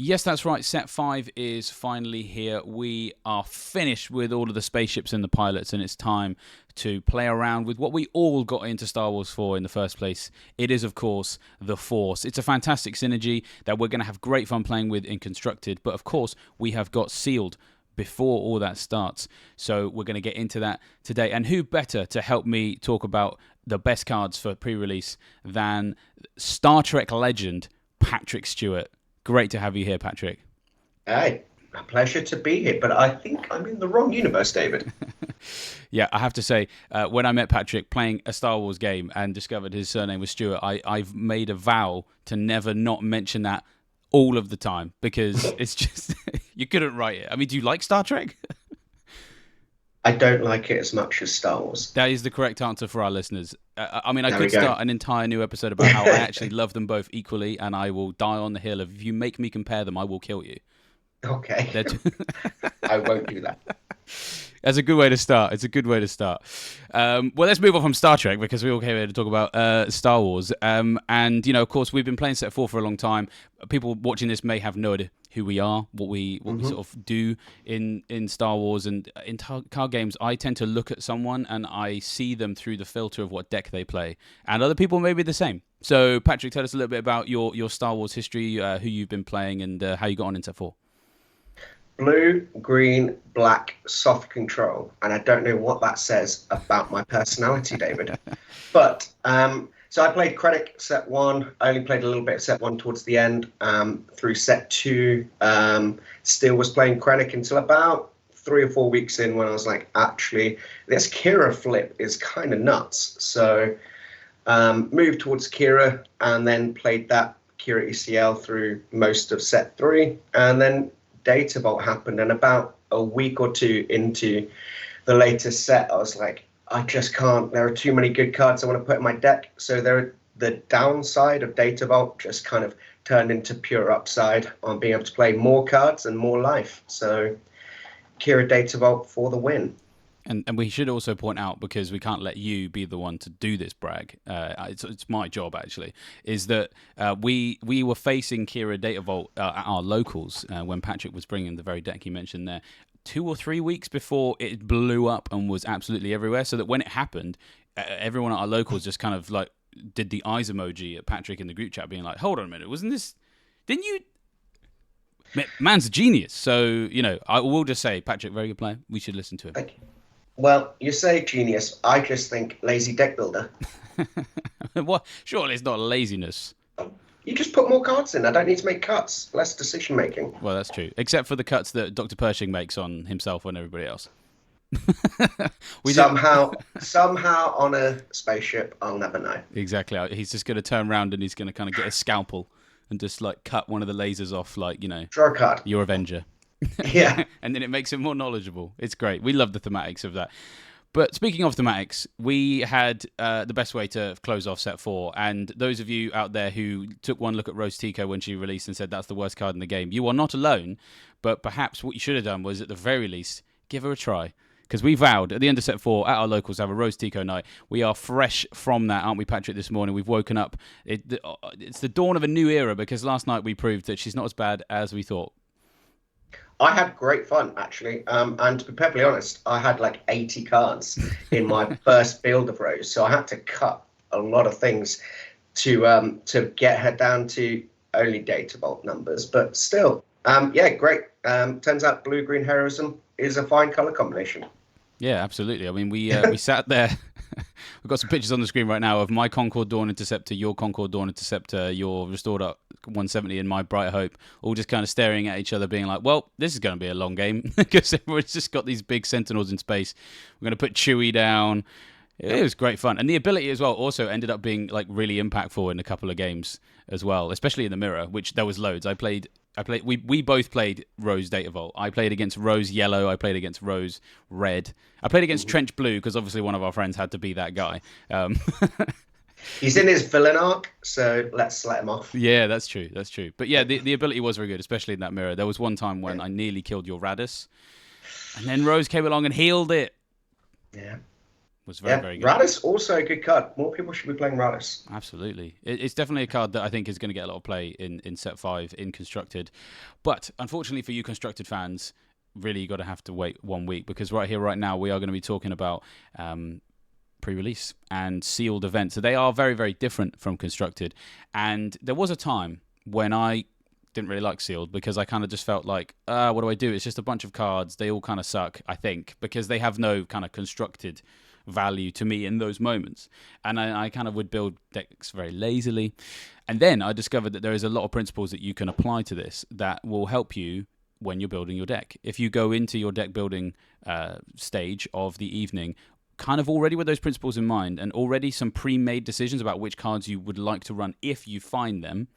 Yes, that's right. Set 5 is finally here. We are finished with all of the spaceships and the pilots, and it's time to play around with what we all got into Star Wars for in the first place. It is, of course, the Force. It's a fantastic synergy that we're going to have great fun playing with in Constructed, but of course, we have got sealed before all that starts. So we're going to get into that today. And who better to help me talk about the best cards for pre-release than Star Trek legend Patrick Stewart. Great to have you here, Patrick. Hey, a pleasure to be here, but I think I'm in the wrong universe, David. Yeah, I have to say, when I met Patrick playing a Star Wars game and discovered his surname was Stewart, I've made a vow to never not mention that all of the time because it's just, you couldn't write it. I mean, do you like Star Trek? I don't like it as much as Star Wars. That is the correct answer for our listeners. I mean, I There we could go. start an entire new episode about how I actually love them both equally, and I will die on the hill of if you make me compare them, I will kill you. Okay, They're t- I won't do that. That's a good way to start. It's a good way to start. Well, let's move on from Star Trek because we all came here to talk about Star Wars. And, you know, of course, we've been playing Set 4 for a long time. People watching this may have no idea who we are, what we sort of do in Star Wars. And in card games, I tend to look at someone and I see them through the filter of what deck they play. And other people may be the same. So, Patrick, tell us a little bit about your Star Wars history, who you've been playing, and how you got on in Set 4. Blue, green, black, soft control, and I don't know what that says about my personality, David. But so I played Krennic set one. I only played a little bit of set one towards the end. Through set two, still was playing Krennic until about 3 or 4 weeks in when I was like, actually, this Kira flip is kind of nuts. So moved towards Kira and then played that Kira ECL through most of set three, and then Data Vault happened, and about a week or two into the latest set, I was like, I just can't. There are too many good cards I want to put in my deck. So the downside of Data Vault just kind of turned into pure upside on being able to play more cards and more life. So Kira Data Vault for the win. And we should also point out, because we can't let you be the one to do this brag, it's my job actually, is that we were facing Kira Data Vault at our locals when Patrick was bringing the very deck you mentioned there, 2 or 3 weeks before it blew up and was absolutely everywhere, so that when it happened, everyone at our locals just kind of like did the eyes emoji at Patrick in the group chat being like, hold on a minute, wasn't this, didn't you, man's a genius. So, you know, I will just say, Patrick, very good player, we should listen to him. Thank you. Well, you say genius. I just think lazy deck builder. Well, surely it's not laziness. You just put more cards in. I don't need to make cuts. Less decision making. Well, that's true. Except for the cuts that Dr. Pershing makes on himself and everybody else. Somehow on a spaceship, I'll never know. Exactly. He's just going to turn around and he's going to kind of get a scalpel and just like cut one of the lasers off, like, you know, Draw a card. your Avenger. Yeah. And then it makes him more knowledgeable. It's great. We love the thematics of that. But speaking of thematics, we had the best way to close off set 4. And those of you out there who took one look at Rose Tico when she released and said that's the worst card in the game, you are not alone. But perhaps what you should have done was, at the very least, give her a try. Because we vowed at the end of set 4 at our locals to have a Rose Tico night. We are fresh from that, aren't we, Patrick, this morning? We've woken up. It's the dawn of a new era, because last night we proved that she's not as bad as we thought. I had great fun, actually. And to be perfectly honest, I had like 80 cards in my first build of Rose. So I had to cut a lot of things to get her down to only Data Vault numbers. But still, yeah, great. Turns out blue-green heroism is a fine color combination. Yeah, absolutely. I mean, we sat there. We've got some pictures on the screen right now of my Concord Dawn Interceptor, your Concord Dawn Interceptor, your Restored Up 170, and my Bright Hope, all just kind of staring at each other, being like, well, this is going to be a long game, because everyone's just got these big Sentinels in space. We're going to put Chewie down. It was great fun. And the ability as well also ended up being like really impactful in a couple of games as well, especially in the mirror, which there was loads. We both played Rose Data Vault. I played against Rose Yellow. I played against Rose Red. I played against Trench Blue, because obviously one of our friends had to be that guy. He's in his villain arc, so let's let him off. Yeah, that's true. That's true. But yeah, the ability was very good, especially in that mirror. There was one time when I nearly killed your Radis, and then Rose came along and healed it. Yeah. Was very, Yeah, very good. Radis also a good card. More people should be playing Radis. Absolutely. It's definitely a card that I think is going to get a lot of play in set 5 in Constructed. But unfortunately for you Constructed fans, really you got to have to wait 1 week, because right here, right now, we are going to be talking about pre-release and sealed events. So they are very, very different from Constructed. And there was a time when I didn't really like sealed, because I kind of just felt like, what do I do? It's just a bunch of cards. They all kind of suck, I think, because they have no kind of constructed value to me in those moments. And I kind of would build decks very lazily. And then I discovered that there is a lot of principles that you can apply to this that will help you when you're building your deck. If you go into your deck building stage of the evening kind of already with those principles in mind, and already some pre-made decisions about which cards you would like to run if you find them,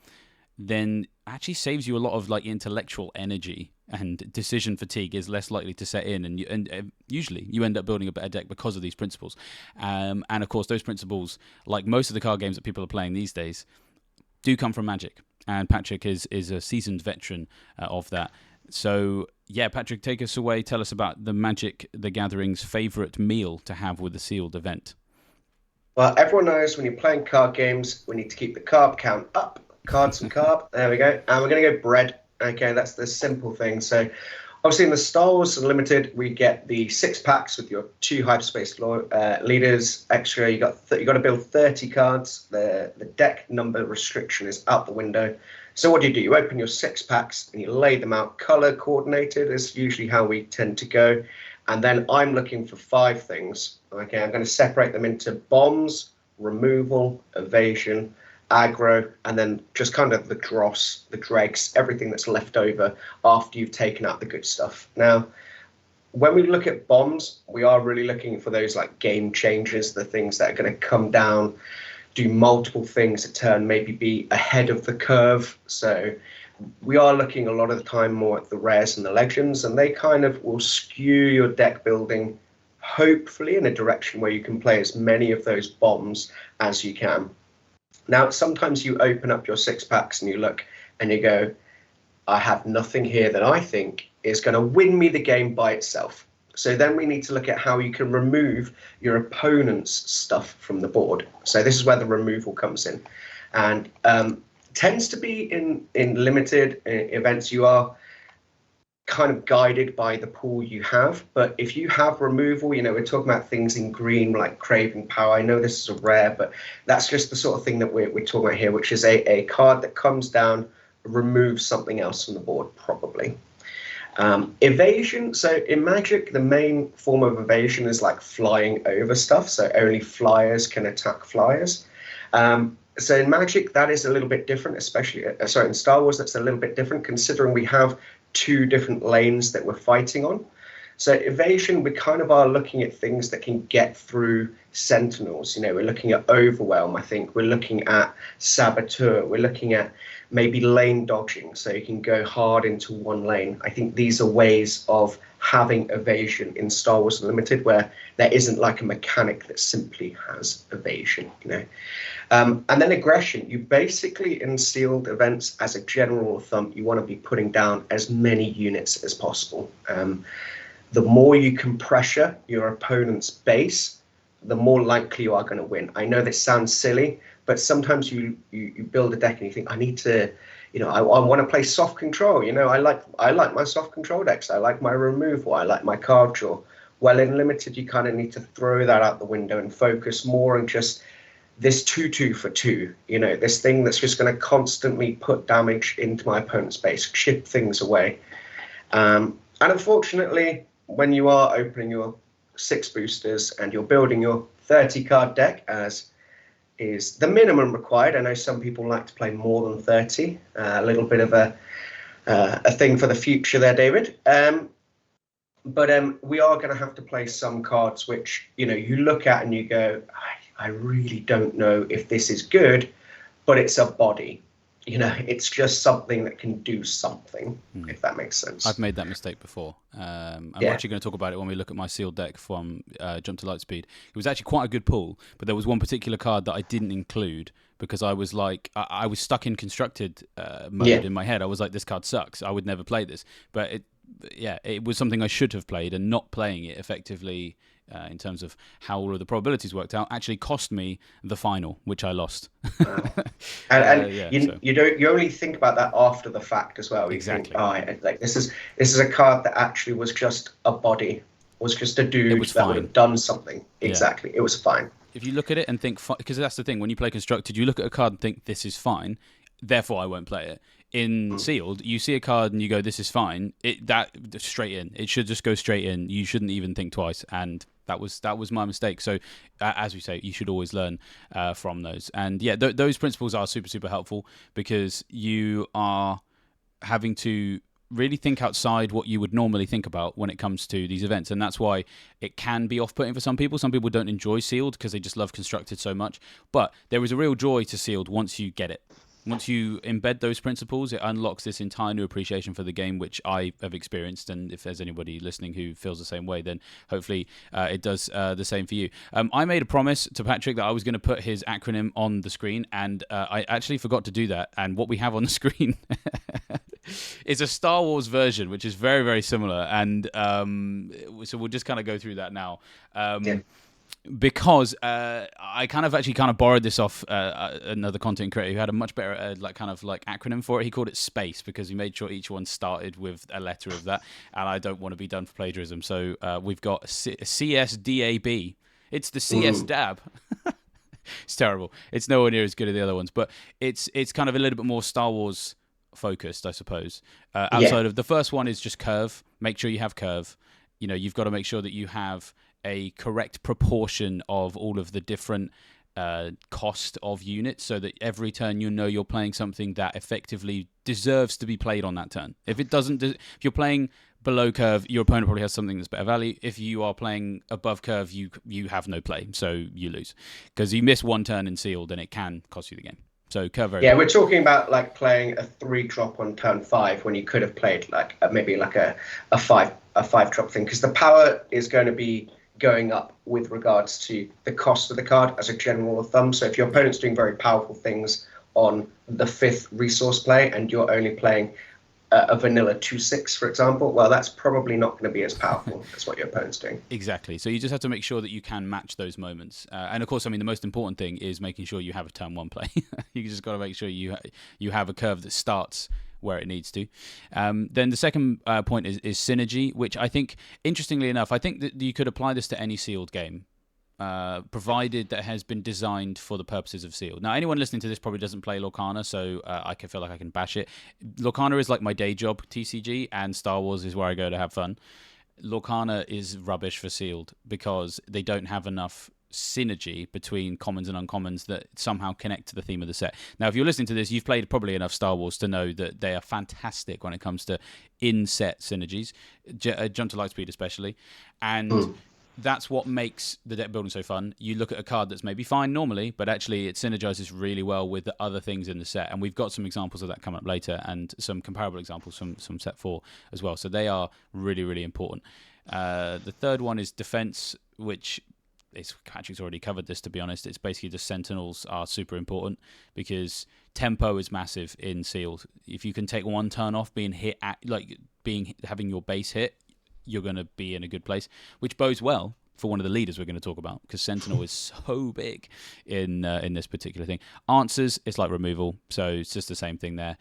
then actually saves you a lot of like intellectual energy, and decision fatigue is less likely to set in, and usually you end up building a better deck because of these principles. And of course, those principles, like most of the card games that people are playing these days, do come from Magic, and Patrick is a seasoned veteran of that. So yeah, Patrick, take us away. Tell us about the Magic the Gathering's favourite meal to have with the sealed event. Well, everyone knows when you're playing card games, we need to keep the carb count up. Cards and carb. There we go. And we're going to go bread. Okay, that's the simple thing. So obviously in the Star Wars Unlimited, we get the 6-packs with your 2 hyperspace leaders extra. You got to build 30 cards. The deck number restriction is out the window. So what do? You open your 6-packs and you lay them out. Color coordinated is usually how we tend to go. And then I'm looking for 5 things. Okay, I'm going to separate them into bombs, removal, evasion, aggro, and then just kind of the dross, the dregs, everything that's left over after you've taken out the good stuff. Now, when we look at bombs, we are really looking for those like game changers, the things that are going to come down, do multiple things a turn, maybe be ahead of the curve. So we are looking a lot of the time more at the rares and the legends, and they kind of will skew your deck building, hopefully in a direction where you can play as many of those bombs as you can. Now, sometimes you open up your 6-packs and you look and you go, I have nothing here that I think is going to win me the game by itself. So then we need to look at how you can remove your opponent's stuff from the board. So this is where the removal comes in. And tends to be in limited events, you are kind of guided by the pool you have. But if you have removal, we're talking about things in green like Craving Power. I know this is a rare, but that's just the sort of thing that we're talking about here, which is a card that comes down, removes something else from the board, probably. Evasion. So in Magic, the main form of evasion is like flying over stuff. So only flyers can attack flyers. So in Magic, that is a little bit different, especially, in Star Wars, that's a little bit different, considering we have 2 different lanes that we're fighting on. So evasion, we kind of are looking at things that can get through Sentinels. We're looking at Overwhelm, I think. We're looking at Saboteur. We're looking at maybe lane dodging, so you can go hard into one lane. I think these are ways of having evasion in Star Wars Unlimited, where there isn't like a mechanic that simply has evasion. And then aggression. You basically, in sealed events, as a general rule of thumb, you want to be putting down as many units as possible. The more you can pressure your opponent's base, the more likely you are going to win. I know this sounds silly, but sometimes you build a deck and you think, I need to, I want to play soft control. I like my soft control decks. I like my removal. I like my card draw. Well, in limited, you kind of need to throw that out the window and focus more on just this 2/2 for 2. This thing that's just going to constantly put damage into my opponent's base, chip things away. And unfortunately, when you are opening your 6 boosters and you're building your 30 card deck, as is the minimum required. I know some people like to play more than 30. A little bit of a thing for the future there, David. But we are going to have to play some cards which, you look at and you go, I really don't know if this is good, but it's a body. It's just something that can do something, if that makes sense. I've made that mistake before. I'm actually going to talk about it when we look at my sealed deck from Jump to Lightspeed. It was actually quite a good pull, but there was one particular card that I didn't include because I was like, I was stuck in constructed mode in my head. I was like, this card sucks. I would never play this. But it was something I should have played, and not playing it effectively in terms of how all of the probabilities worked out, actually cost me the final, which I lost. Wow. And Yeah, you so you don't you only think about that after the fact as well. You think, exactly. like this is a card that actually was just a body, was just a It dude was that would have fine. done something. Yeah. Exactly, it was fine. If you look at it and think, because that's the thing, when you play constructed, you look at a card and think this is fine, therefore I won't play it. In Mm. sealed, you see a card and you go, this is fine. That straight in. It should just go straight in. You shouldn't even think twice. And that was my mistake. So, as we say, you should always learn from those. And yeah, those principles are super super helpful because you are having to really think outside what you would normally think about when it comes to these events, and that's why it can be off-putting for some people. Some people don't enjoy sealed because they just love constructed so much, but there is a real joy to sealed once you get it. Once you embed those principles, it unlocks this entire new appreciation for the game, which I have experienced. And if there's anybody listening who feels the same way, then hopefully it does the same for you. I made a promise to Patrick that I was going to put his acronym on the screen, and I actually forgot to do that. And what we have on the screen is a Star Wars version, which is very, very similar. And so we'll just kind of go through that now. Yeah. Because I kind of borrowed this off another content creator who had a much better acronym for it. He called it SPACE because he made sure each one started with a letter of that, and I don't want to be done for plagiarism. So we've got CSDAB. It's the CSDAB. It's terrible. It's nowhere near as good as the other ones, but it's kind of a little bit more Star Wars focused, I suppose. Outside of the first one is just curve. Make sure you have curve. You know, you've got to make sure that you have a correct proportion of all of the different cost of units, so that every turn you know you're playing something that effectively deserves to be played on that turn. If it doesn't, if you're playing below curve, your opponent probably has something that's better value. If you are playing above curve, you have no play, so you lose because you miss one turn in sealed, and it can cost you the game. So curve very Yeah, important. we're talking about like playing a 3-drop on turn 5 when you could have played like maybe like a 5-drop thing, because the power is going to be going up with regards to the cost of the card as a general rule of thumb. So if your opponent's doing very powerful things on the 5th resource play and you're only playing a vanilla 2/6, for example, well, that's probably not going to be as powerful as what your opponent's doing. Exactly. So you just have to make sure that you can match those moments. And of course, I mean, the most important thing is making sure you have a turn one play. You just got to make sure you have a curve that starts where it needs to. Then the second point is synergy, which I think, interestingly enough, I think that you could apply this to any sealed game, provided that it has been designed for the purposes of sealed. Now, anyone listening to this probably doesn't play Lorcana, so I can feel like I can bash it. Lorcana is like my day job, TCG, and Star Wars is where I go to have fun. Lorcana is rubbish for sealed because they don't have enough synergy between commons and uncommons that somehow connect to the theme of the set. Now, if you're listening to this, you've played probably enough Star Wars to know that they are fantastic when it comes to in-set synergies, Jump to Lightspeed especially, and that's what makes the deck building so fun. You look at a card that's maybe fine normally, but actually it synergizes really well with the other things in the set. And we've got some examples of that coming up later and some comparable examples from set 4 as well. So they are really, really important. The third one is defense, which Patrick's already covered this, to be honest. It's basically the sentinels are super important because tempo is massive in sealed. If you can take one turn off being hit at, having your base hit, you're going to be in a good place, which bodes well for one of the leaders we're going to talk about, because Sentinel is so big in this particular thing. Answers, it's like removal, so it's just the same thing there.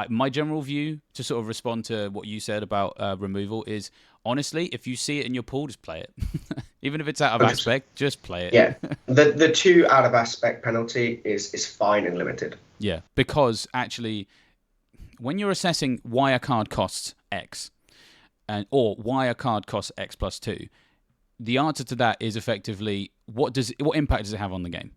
My general view, to sort of respond to what you said about removal, is honestly, if you see it in your pool, just play it. Even if it's out of aspect, just play it. Yeah, the 2 out of aspect penalty is fine and limited. Yeah, because actually, when you're assessing why a card costs X, or why a card costs X plus 2, the answer to that is effectively what impact does it have on the game?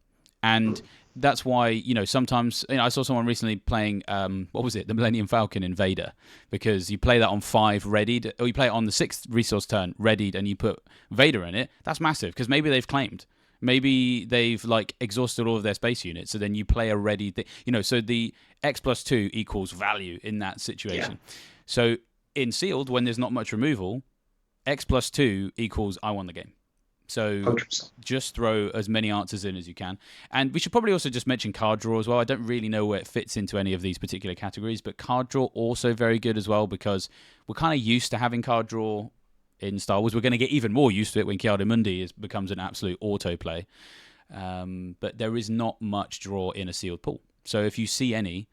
And that's why, sometimes, I saw someone recently playing, the Millennium Falcon Invader, because you play that on 5 readied, or you play it on the 6th resource turn readied, and you put Vader in it. That's massive, because maybe they've claimed. Maybe they've exhausted all of their space units, so then you play a ready thing. So the X plus 2 equals value in that situation. Yeah. So in sealed, when there's not much removal, X plus 2 equals I won the game. So 100%. Just throw as many answers in as you can. And we should probably also just mention card draw as well. I don't really know where it fits into any of these particular categories, but card draw also very good as well, because we're kind of used to having card draw in Star Wars. We're going to get even more used to it when Chiara becomes an absolute autoplay. But there is not much draw in a sealed pool. So if you see any,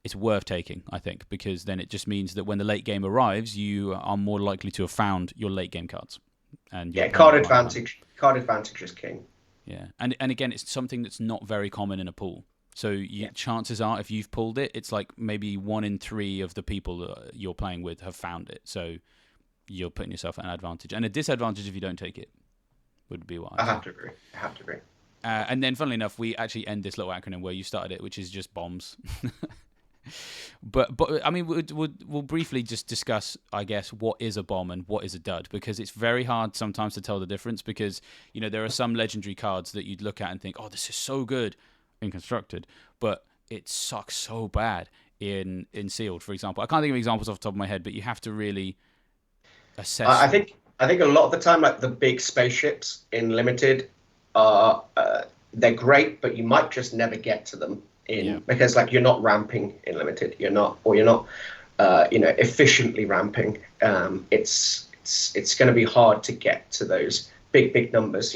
it's worth taking, I think, because then it just means that when the late game arrives, you are more likely to have found your late game cards. And card advantage. Card advantage is king. Yeah, and again, it's something that's not very common in a pool. So chances are, if you've pulled it, it's like maybe 1 in 3 of the people you're playing with have found it. So you're putting yourself at an advantage. And a disadvantage if you don't take it would be what I have to agree. And then, funnily enough, we actually end this little acronym where you started it, which is just bombs. But I mean, we'll briefly just discuss, I guess, what is a bomb and what is a dud, because it's very hard sometimes to tell the difference, because, you know, there are some legendary cards that you'd look at and think, oh, this is so good in Constructed, but it sucks so bad in Sealed, for example. I can't think of examples off the top of my head, but you have to really assess. I think a lot of the time, like the big spaceships in Limited are they're great, but you might just never get to them because like you're not ramping in Limited, you're not efficiently ramping. It's going to be hard to get to those big numbers.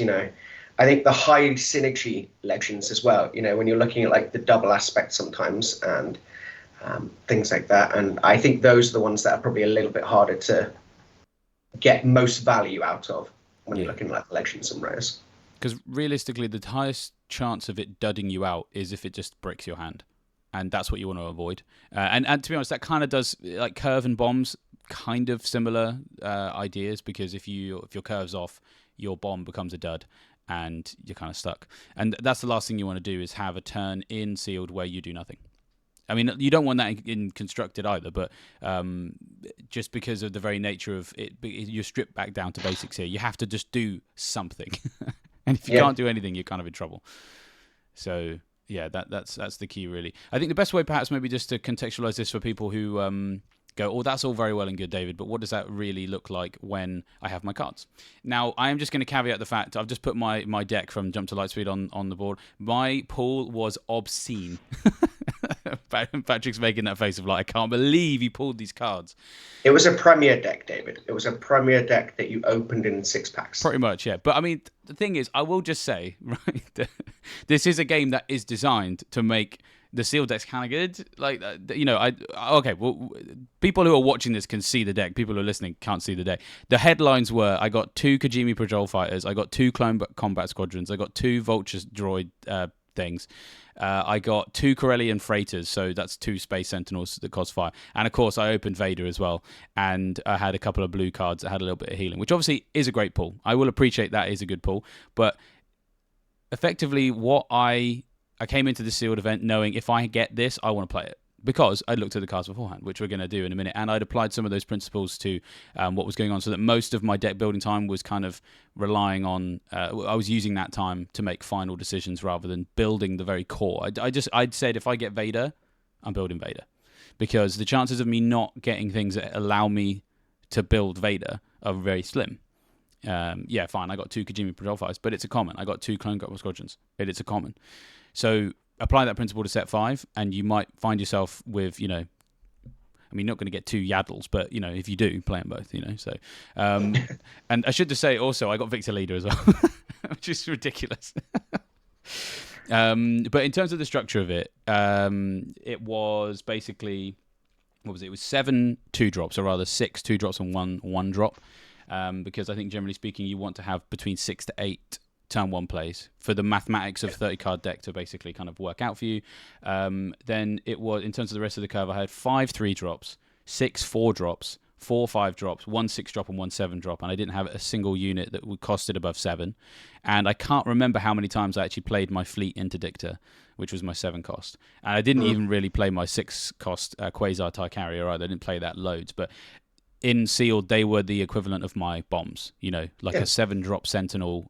I think the high synergy legends as well. When you're looking at like the double aspect sometimes and things like that, and I think those are the ones that are probably a little bit harder to get most value out of when you're looking at legends and rares. Because realistically, the highest chance of it dudding you out is if it just breaks your hand, and that's what you want to avoid. And to be honest, that kind of does, like curve and bombs, kind of similar ideas, because if your curve's off, your bomb becomes a dud, and you're kind of stuck. And that's the last thing you want to do, is have a turn in Sealed where you do nothing. I mean, you don't want that in Constructed either, but just because of the very nature of it, you're stripped back down to basics here. You have to just do something. And if you can't do anything, you're kind of in trouble. So, yeah, that's the key, really. I think the best way, perhaps, maybe just to contextualize this for people who go, oh, that's all very well and good, David, but what does that really look like when I have my cards? Now, I am just going to caveat the fact, I've just put my deck from Jump to Lightspeed on the board. My pool was obscene. Patrick's making that face of like, I can't believe you pulled these cards. It was a premier deck, David. It was a premier deck that you opened in 6 packs. Pretty much, yeah. But I mean, the thing is, I will just say, right, this is a game that is designed to make the sealed deck's kind of good. Like, well, people who are watching this can see the deck. People who are listening can't see the deck. The headlines were, I got 2 Kajimi Patrol Fighters, I got 2 Clone Combat Squadrons, I got 2 Vulture Droid things. I got 2 Corellian Freighters, so that's 2 Space Sentinels that cost fire. And of course, I opened Vader as well. And I had a couple of blue cards that had a little bit of healing, which obviously is a great pull. I will appreciate that is a good pull. But effectively, what I came into the sealed event knowing if I get this, I want to play it. Because I looked at the cards beforehand, which we're going to do in a minute, and I'd applied some of those principles to what was going on, so that most of my deck building time was kind of relying on. I was using that time to make final decisions rather than building the very core. I'd said if I get Vader, I'm building Vader, because the chances of me not getting things that allow me to build Vader are very slim. Fine, I got 2 Kajimi Patrol Fighters, but it's a common. I got 2 Clone Combat Squadrons, but it's a common. So apply that principle to set 5, and you might find yourself with, I mean, not going to get 2 Yaddles, but, if you do, play them both, So, and I should just say also, I got Victor Leader as well, which is ridiculous. But in terms of the structure of it, it was basically, what was it? It was 7 2-drops, or rather 6 2-drops and 1 drop, because I think generally speaking, you want to have between 6 to 8 turn 1 plays for the mathematics of 30 card deck to basically kind of work out for you. Then it was, in terms of the rest of the curve, I had 5 3-drops, 6 4-drops, 4 5-drops, 1 6-drop and 1 7-drop, and I didn't have a single unit that would costed above 7. And I can't remember how many times I actually played my Fleet Interdictor, which was my 7 cost. And I didn't even really play my 6 cost Quasar TIE Carrier either. I didn't play that loads, but in Sealed, they were the equivalent of my bombs, a 7-drop Sentinel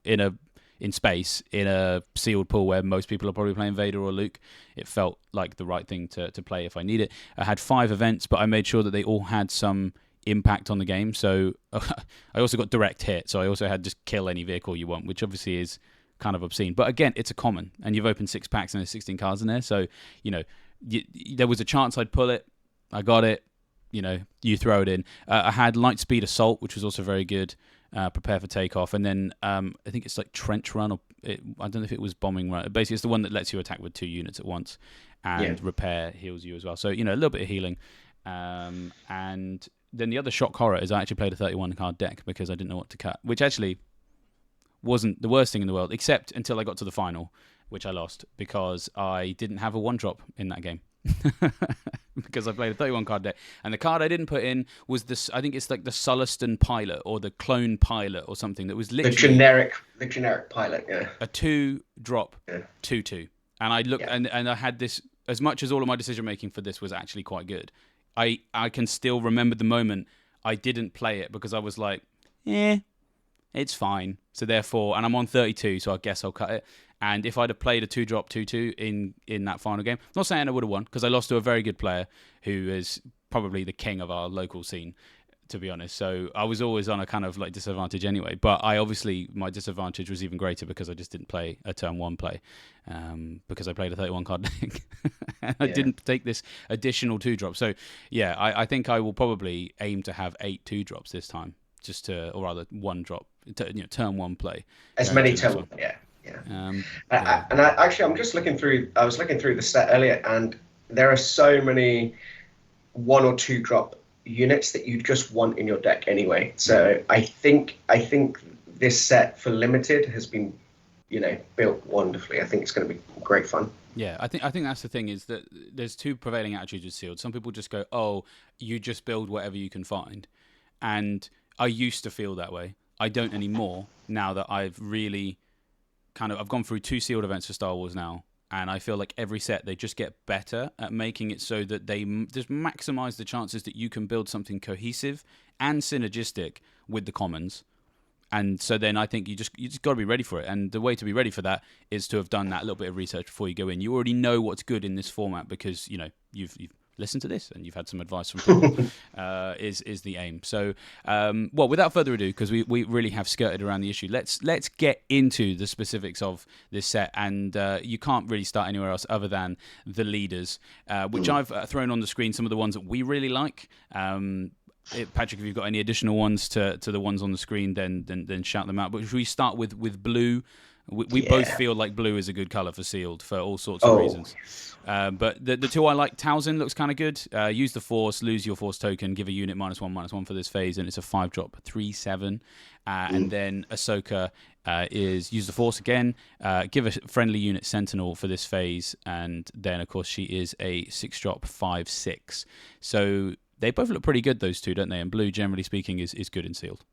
in space, in a sealed pool where most people are probably playing Vader or Luke. It felt like the right thing to play if I need it. I had 5 events, but I made sure that they all had some impact on the game. So I also got direct hit, so I also had just kill any vehicle you want, which obviously is kind of obscene. But again, it's a common, and you've opened 6 packs and there's 16 cards in there, so there was a chance I'd pull it. I got it. you throw it in. I had Lightspeed Assault, which was also very good. Prepare for takeoff, and then I think it's like Trench Run, or I don't know if it was Bombing Run. Basically, it's the one that lets you attack with 2 units at once, and Repair heals you as well. So a little bit of healing, and then the other shock horror is I actually played a 31 card deck because I didn't know what to cut, which actually wasn't the worst thing in the world, except until I got to the final, which I lost because I didn't have a 1-drop in that game. Because I played a 31 card deck, and the card I didn't put in was this. I think it's like the Sulluston Pilot or the Clone Pilot or something that was literally the generic pilot, a 2-drop 2/2. And I looked and I had this. As much as all of my decision making for this was actually quite good, I can still remember the moment I didn't play it because I was like, it's fine. So therefore, and I'm on 32, so I guess I'll cut it. And if I'd have played a 2-drop 2/2 in that final game, I'm not saying I would have won because I lost to a very good player who is probably the king of our local scene, to be honest. So I was always on a kind of like disadvantage anyway. But my disadvantage was even greater because I just didn't play a turn 1 play because I played a 31 card deck. And I didn't take this additional 2-drop. So yeah, I think I will probably aim to have 8 2-drops this time, or rather 1-drop, turn 1 play. As many turn 1, yeah. And I'm just looking through. I was looking through the set earlier, and there are so many 1 or 2-drop units that you just want in your deck anyway. So I think this set for limited has been, built wonderfully. I think it's going to be great fun. Yeah, I think that's the thing, is that there's 2 prevailing attitudes with Sealed. Some people just go, "Oh, you just build whatever you can find," and I used to feel that way. I don't anymore now that I've really I've gone through 2 Sealed events for Star Wars now, and I feel like every set they just get better at making it so that they just maximize the chances that you can build something cohesive and synergistic with the commons. And so then I think you just got to be ready for it. And the way to be ready for that is to have done that little bit of research before you go in. You already know what's good in this format because you've listened to this and you've had some advice from people. is the aim. So without further ado, because we really have skirted around the issue, let's get into the specifics of this set. And you can't really start anywhere else other than the leaders, which I've thrown on the screen, some of the ones that we really like. Patrick, if you've got any additional ones to the ones on the screen, then shout them out. But should we start with blue? We both feel like blue is a good colour for Sealed for all sorts of reasons. But the 2 I like, Talzin looks kind of good. Use the Force, lose your Force token, give a unit -1/-1 for this phase, and it's a 5-drop 3/7. And then Ahsoka is use the Force again, give a friendly unit Sentinel for this phase, and then of course she is a 6-drop 5/6. So they both look pretty good, those 2, don't they? And blue, generally speaking, is good in Sealed.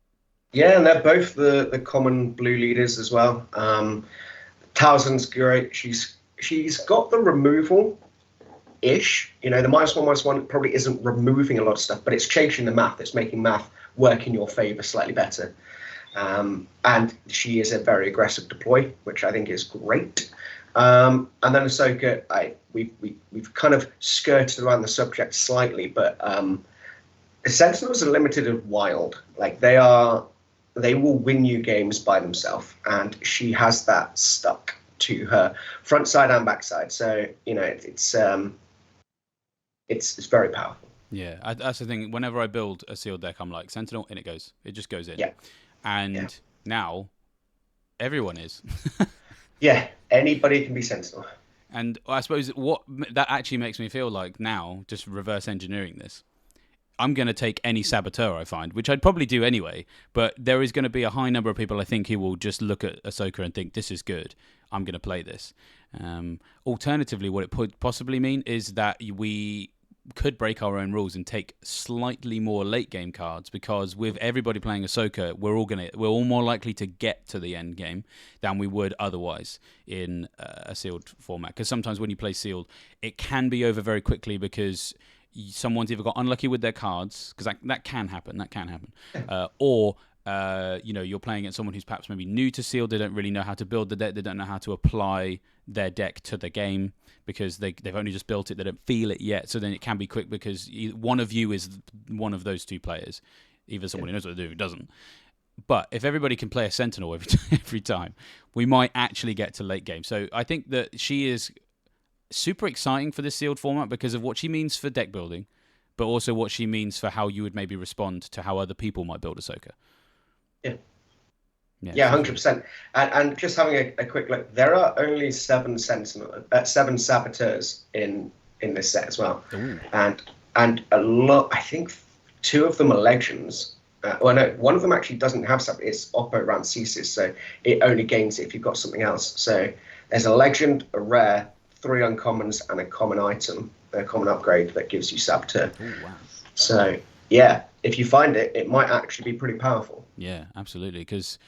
Yeah, and they're both the common blue leaders as well. Talzin's great. She's got the removal-ish. The -1/-1 probably isn't removing a lot of stuff, but it's changing the math. It's making math work in your favor slightly better. And she is a very aggressive deploy, which I think is great. And then Ahsoka, we've kind of skirted around the subject slightly, but Sentinels are limited and wild. Like they will win you games by themselves, and she has that stuck to her front side and back side. So it's very powerful. Yeah, that's the thing. Whenever I build a Sealed deck, I'm like Sentinel, and it goes. It just goes in. Yeah. And now everyone is. Yeah, anybody can be Sentinel. And I suppose what that actually makes me feel like now, just reverse engineering this, I'm going to take any Saboteur I find, which I'd probably do anyway, but there is going to be a high number of people I think who will just look at Ahsoka and think, this is good, I'm going to play this. Alternatively, what it could possibly mean is that we could break our own rules and take slightly more late game cards, because with everybody playing Ahsoka, we're all more likely to get to the end game than we would otherwise in a Sealed format. Because sometimes when you play Sealed, it can be over very quickly because someone's either got unlucky with their cards, because that can happen, or you're playing against someone who's perhaps maybe new to Sealed. They don't really know how to build the deck. They don't know how to apply their deck to the game because they've only just built it. They don't feel it yet. So then it can be quick because one of you is one of those 2 players, either someone who knows what to do who doesn't. But if everybody can play a Sentinel every time, we might actually get to late game. So I think that she is super exciting for this Sealed format because of what she means for deck building, but also what she means for how you would maybe respond to how other people might build Ahsoka. Yeah. Yeah, Yeah, 100%. And just having a quick look, there are only seven saboteurs in this set as well. Ooh. And a lot, I think two of them are legends. Well, no, one of them actually doesn't have something. It's Oppo Rancesis, so it only gains it if you've got something else. So there's a legend, a rare, 3 uncommons, and a common item, a common upgrade that gives you Saboteur. Ooh, wow. So yeah, if you find it, it might actually be pretty powerful. Yeah, absolutely. Because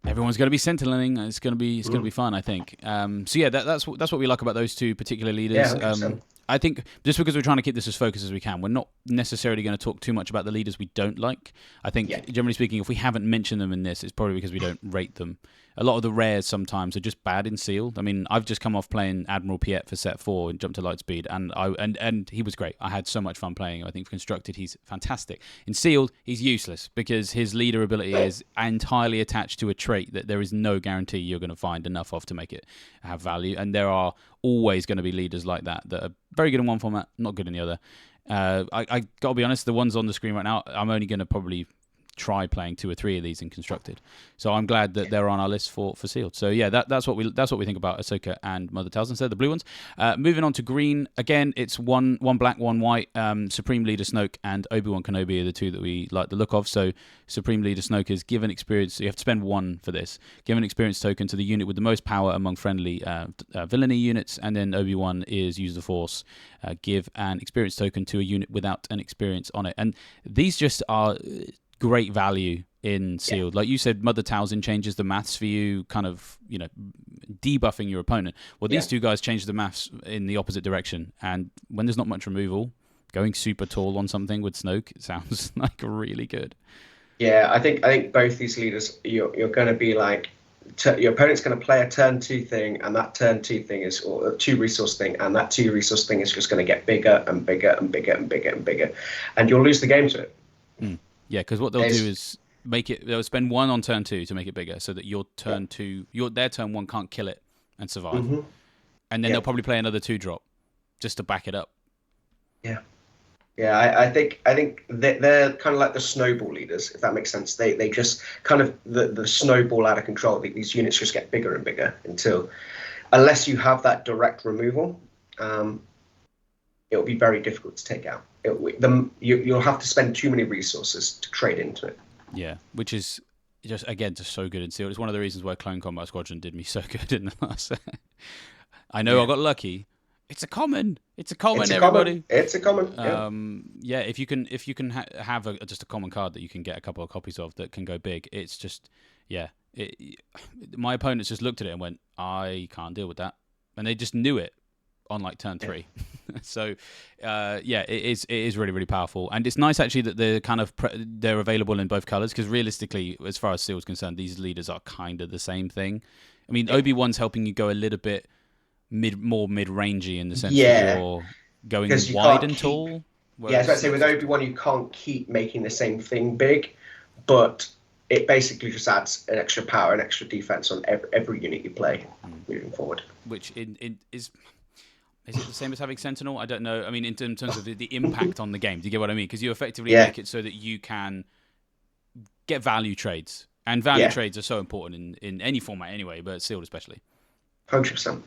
everyone's going to be sentineling. It's going to be fun, I think. So yeah, that's what we like about those two particular leaders. Yeah, I think just because we're trying to keep this as focused as we can, we're not necessarily going to talk too much about the leaders we don't like. I think, generally speaking, if we haven't mentioned them in this, it's probably because we don't rate them. A lot of the rares sometimes are just bad in sealed. I mean, I've just come off playing Admiral Piet for set 4 and jumped to Lightspeed, and he was great. I had so much fun playing him. I think for constructed, he's fantastic. In sealed, he's useless because his leader ability is entirely attached to a trait that there is no guarantee you're going to find enough of to make it have value. And there are always going to be leaders like that are very good in one format, not good in the other. I got to be honest, the ones on the screen right now, I'm only going to probably try playing 2 or 3 of these in constructed, so I'm glad that they're on our list for sealed. So yeah, that's what we think about Ahsoka and Mother Talzin. So the blue ones. Moving on to green, again, it's one black, one white. Supreme Leader Snoke and Obi-Wan Kenobi are the two that we like the look of. So Supreme Leader Snoke is given experience. You have to spend 1 for this. Give an experience token to the unit with the most power among friendly villainy units, and then Obi-Wan is use the Force. Give an experience token to a unit without an experience on it, and these just are great value in sealed. Like you said, Mother Talzin changes the maths for you, kind of, debuffing your opponent. Well, these two guys change the maths in the opposite direction, and when there's not much removal, going super tall on something with Snoke, it sounds like really good. Yeah, I think both these leaders, you're going to be like, your opponent's going to play a turn 2 thing, and that turn 2 thing is, or a 2 resource thing, and that 2 resource thing is just going to get bigger and bigger and bigger and bigger and bigger, and you'll lose the game to it. Yeah, because what they'll do is they'll spend 1 on turn 2 to make it bigger, so that your turn 2, their turn 1 can't kill it and survive, and then they'll probably play another 2 drop just to back it up. Yeah, I think they're kind of like the snowball leaders, if that makes sense. They just kind of the snowball out of control. These units just get bigger and bigger until, unless you have that direct removal, it'll be very difficult to take out. You'll have to spend too many resources to trade into it. Yeah, which is just so good in sealed. It's one of the reasons why Clone Combat Squadron did me so good in the last. I know I got lucky. It's a common. Everybody. It's a common. Yeah. If you can have just a common card that you can get a couple of copies of that can go big, it's just my opponents just looked at it and went, I can't deal with that, and they just knew it on like turn 3. So it is really, really powerful, and it's nice actually that they're available in both colors, because realistically, as far as sealed is concerned, these leaders are kind of the same thing. I mean, Obi-Wan's helping you go a little bit more mid-rangey in the sense that you're going wide and tall. Yeah, I was about to say, with Obi-Wan, you can't keep making the same thing big, but it basically just adds an extra power and extra defense on every unit you play moving forward. Which is it the same as having Sentinel? I don't know. I mean, in terms of the impact on the game, do you get what I mean? Because you effectively make it so that you can get value trades, and value trades are so important in any format anyway, but sealed especially. 100%.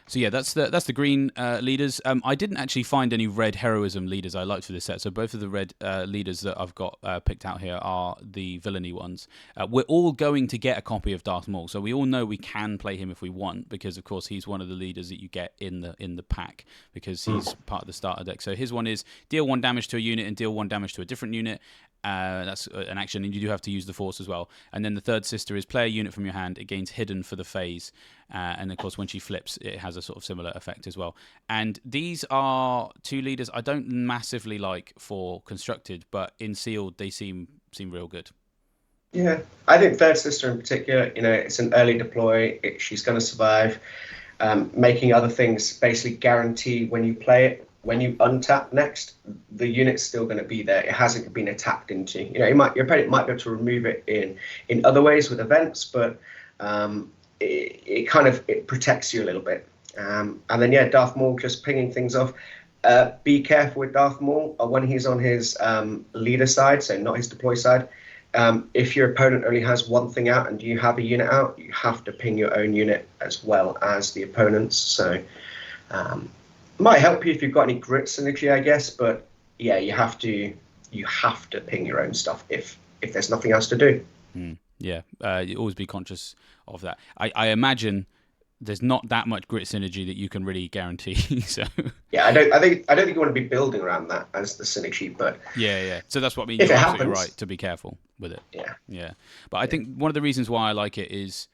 So yeah, that's the green leaders. I didn't actually find any red heroism leaders I liked for this set. So both of the red leaders that I've got picked out here are the villainy ones. We're all going to get a copy of Darth Maul, so we all know we can play him if we want, because of course he's one of the leaders that you get in the pack, because he's part of the starter deck. So his one is deal 1 damage to a unit and deal 1 damage to a different unit. That's an action, and you do have to use the Force as well. And then the third sister is play a unit from your hand. It gains hidden for the phase, and of course when she flips, it has a sort of similar effect as well. And these are 2 leaders I don't massively like for constructed, but in sealed they seem real good. Yeah, I think third sister in particular, it's an early deploy. She's going to survive. Making other things basically guarantee when you play it. When you untap next, the unit's still going to be there. It hasn't been attacked into. Your opponent might be able to remove it in other ways with events, but it protects you a little bit. And then Darth Maul just pinging things off. Be careful with Darth Maul when he's on his leader side, so not his deploy side. If your opponent only has one thing out and you have a unit out, you have to ping your own unit as well as the opponent's. So might help you if you've got any grit synergy, I guess. But yeah, you have to ping your own stuff if there's nothing else to do. Yeah, you always be conscious of that. I imagine there's not that much grit synergy that you can really guarantee. So yeah, I don't think you want to be building around that as the synergy, but yeah. So that's what I mean. If You're it absolutely happens, right to be careful with it. yeah. But I think one of the reasons why I like it is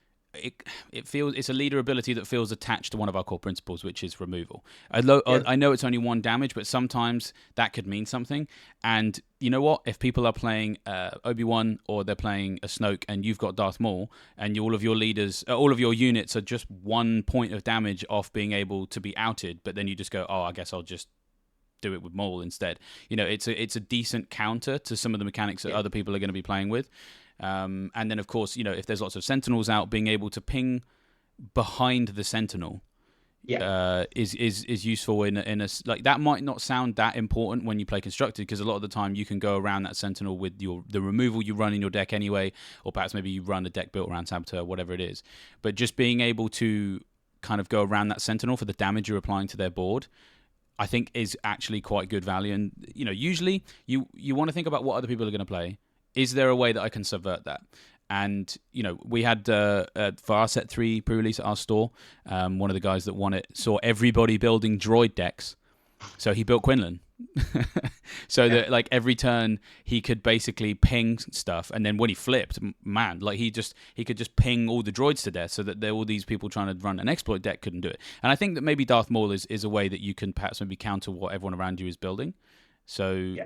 it feels it's a leader ability that feels attached to one of our core principles, which is removal. I know it's only 1 damage, but sometimes that could mean something. And you know what? If people are playing Obi-Wan or they're playing a Snoke, and you've got Darth Maul, and all of your leaders, all of your units are just 1 point of damage off being able to be outed, but then you just go, oh, I guess I'll just do it with Maul instead. You know, it's a decent counter to some of the mechanics that other people are going to be playing with. And then, of course, you know, if there's lots of Sentinels out, being able to ping behind the Sentinel is useful in a like that might not sound that important when you play Constructed, because a lot of the time you can go around that Sentinel with the removal you run in your deck anyway, or perhaps maybe you run a deck built around Saboteur, whatever it is. But just being able to kind of go around that Sentinel for the damage you're applying to their board, I think is actually quite good value. And you know, usually you want to think about what other people are going to play. Is there a way that I can subvert that? And, you know, we had, for our set 3 pre-release at our store, one of the guys that won it saw everybody building droid decks. So he built Quinlan. That, like, every turn he could basically ping stuff. And then when he flipped, man, like he could just ping all the droids to death, so that all these people trying to run an exploit deck couldn't do it. And I think that maybe Darth Maul is a way that you can perhaps maybe counter what everyone around you is building. So... yeah.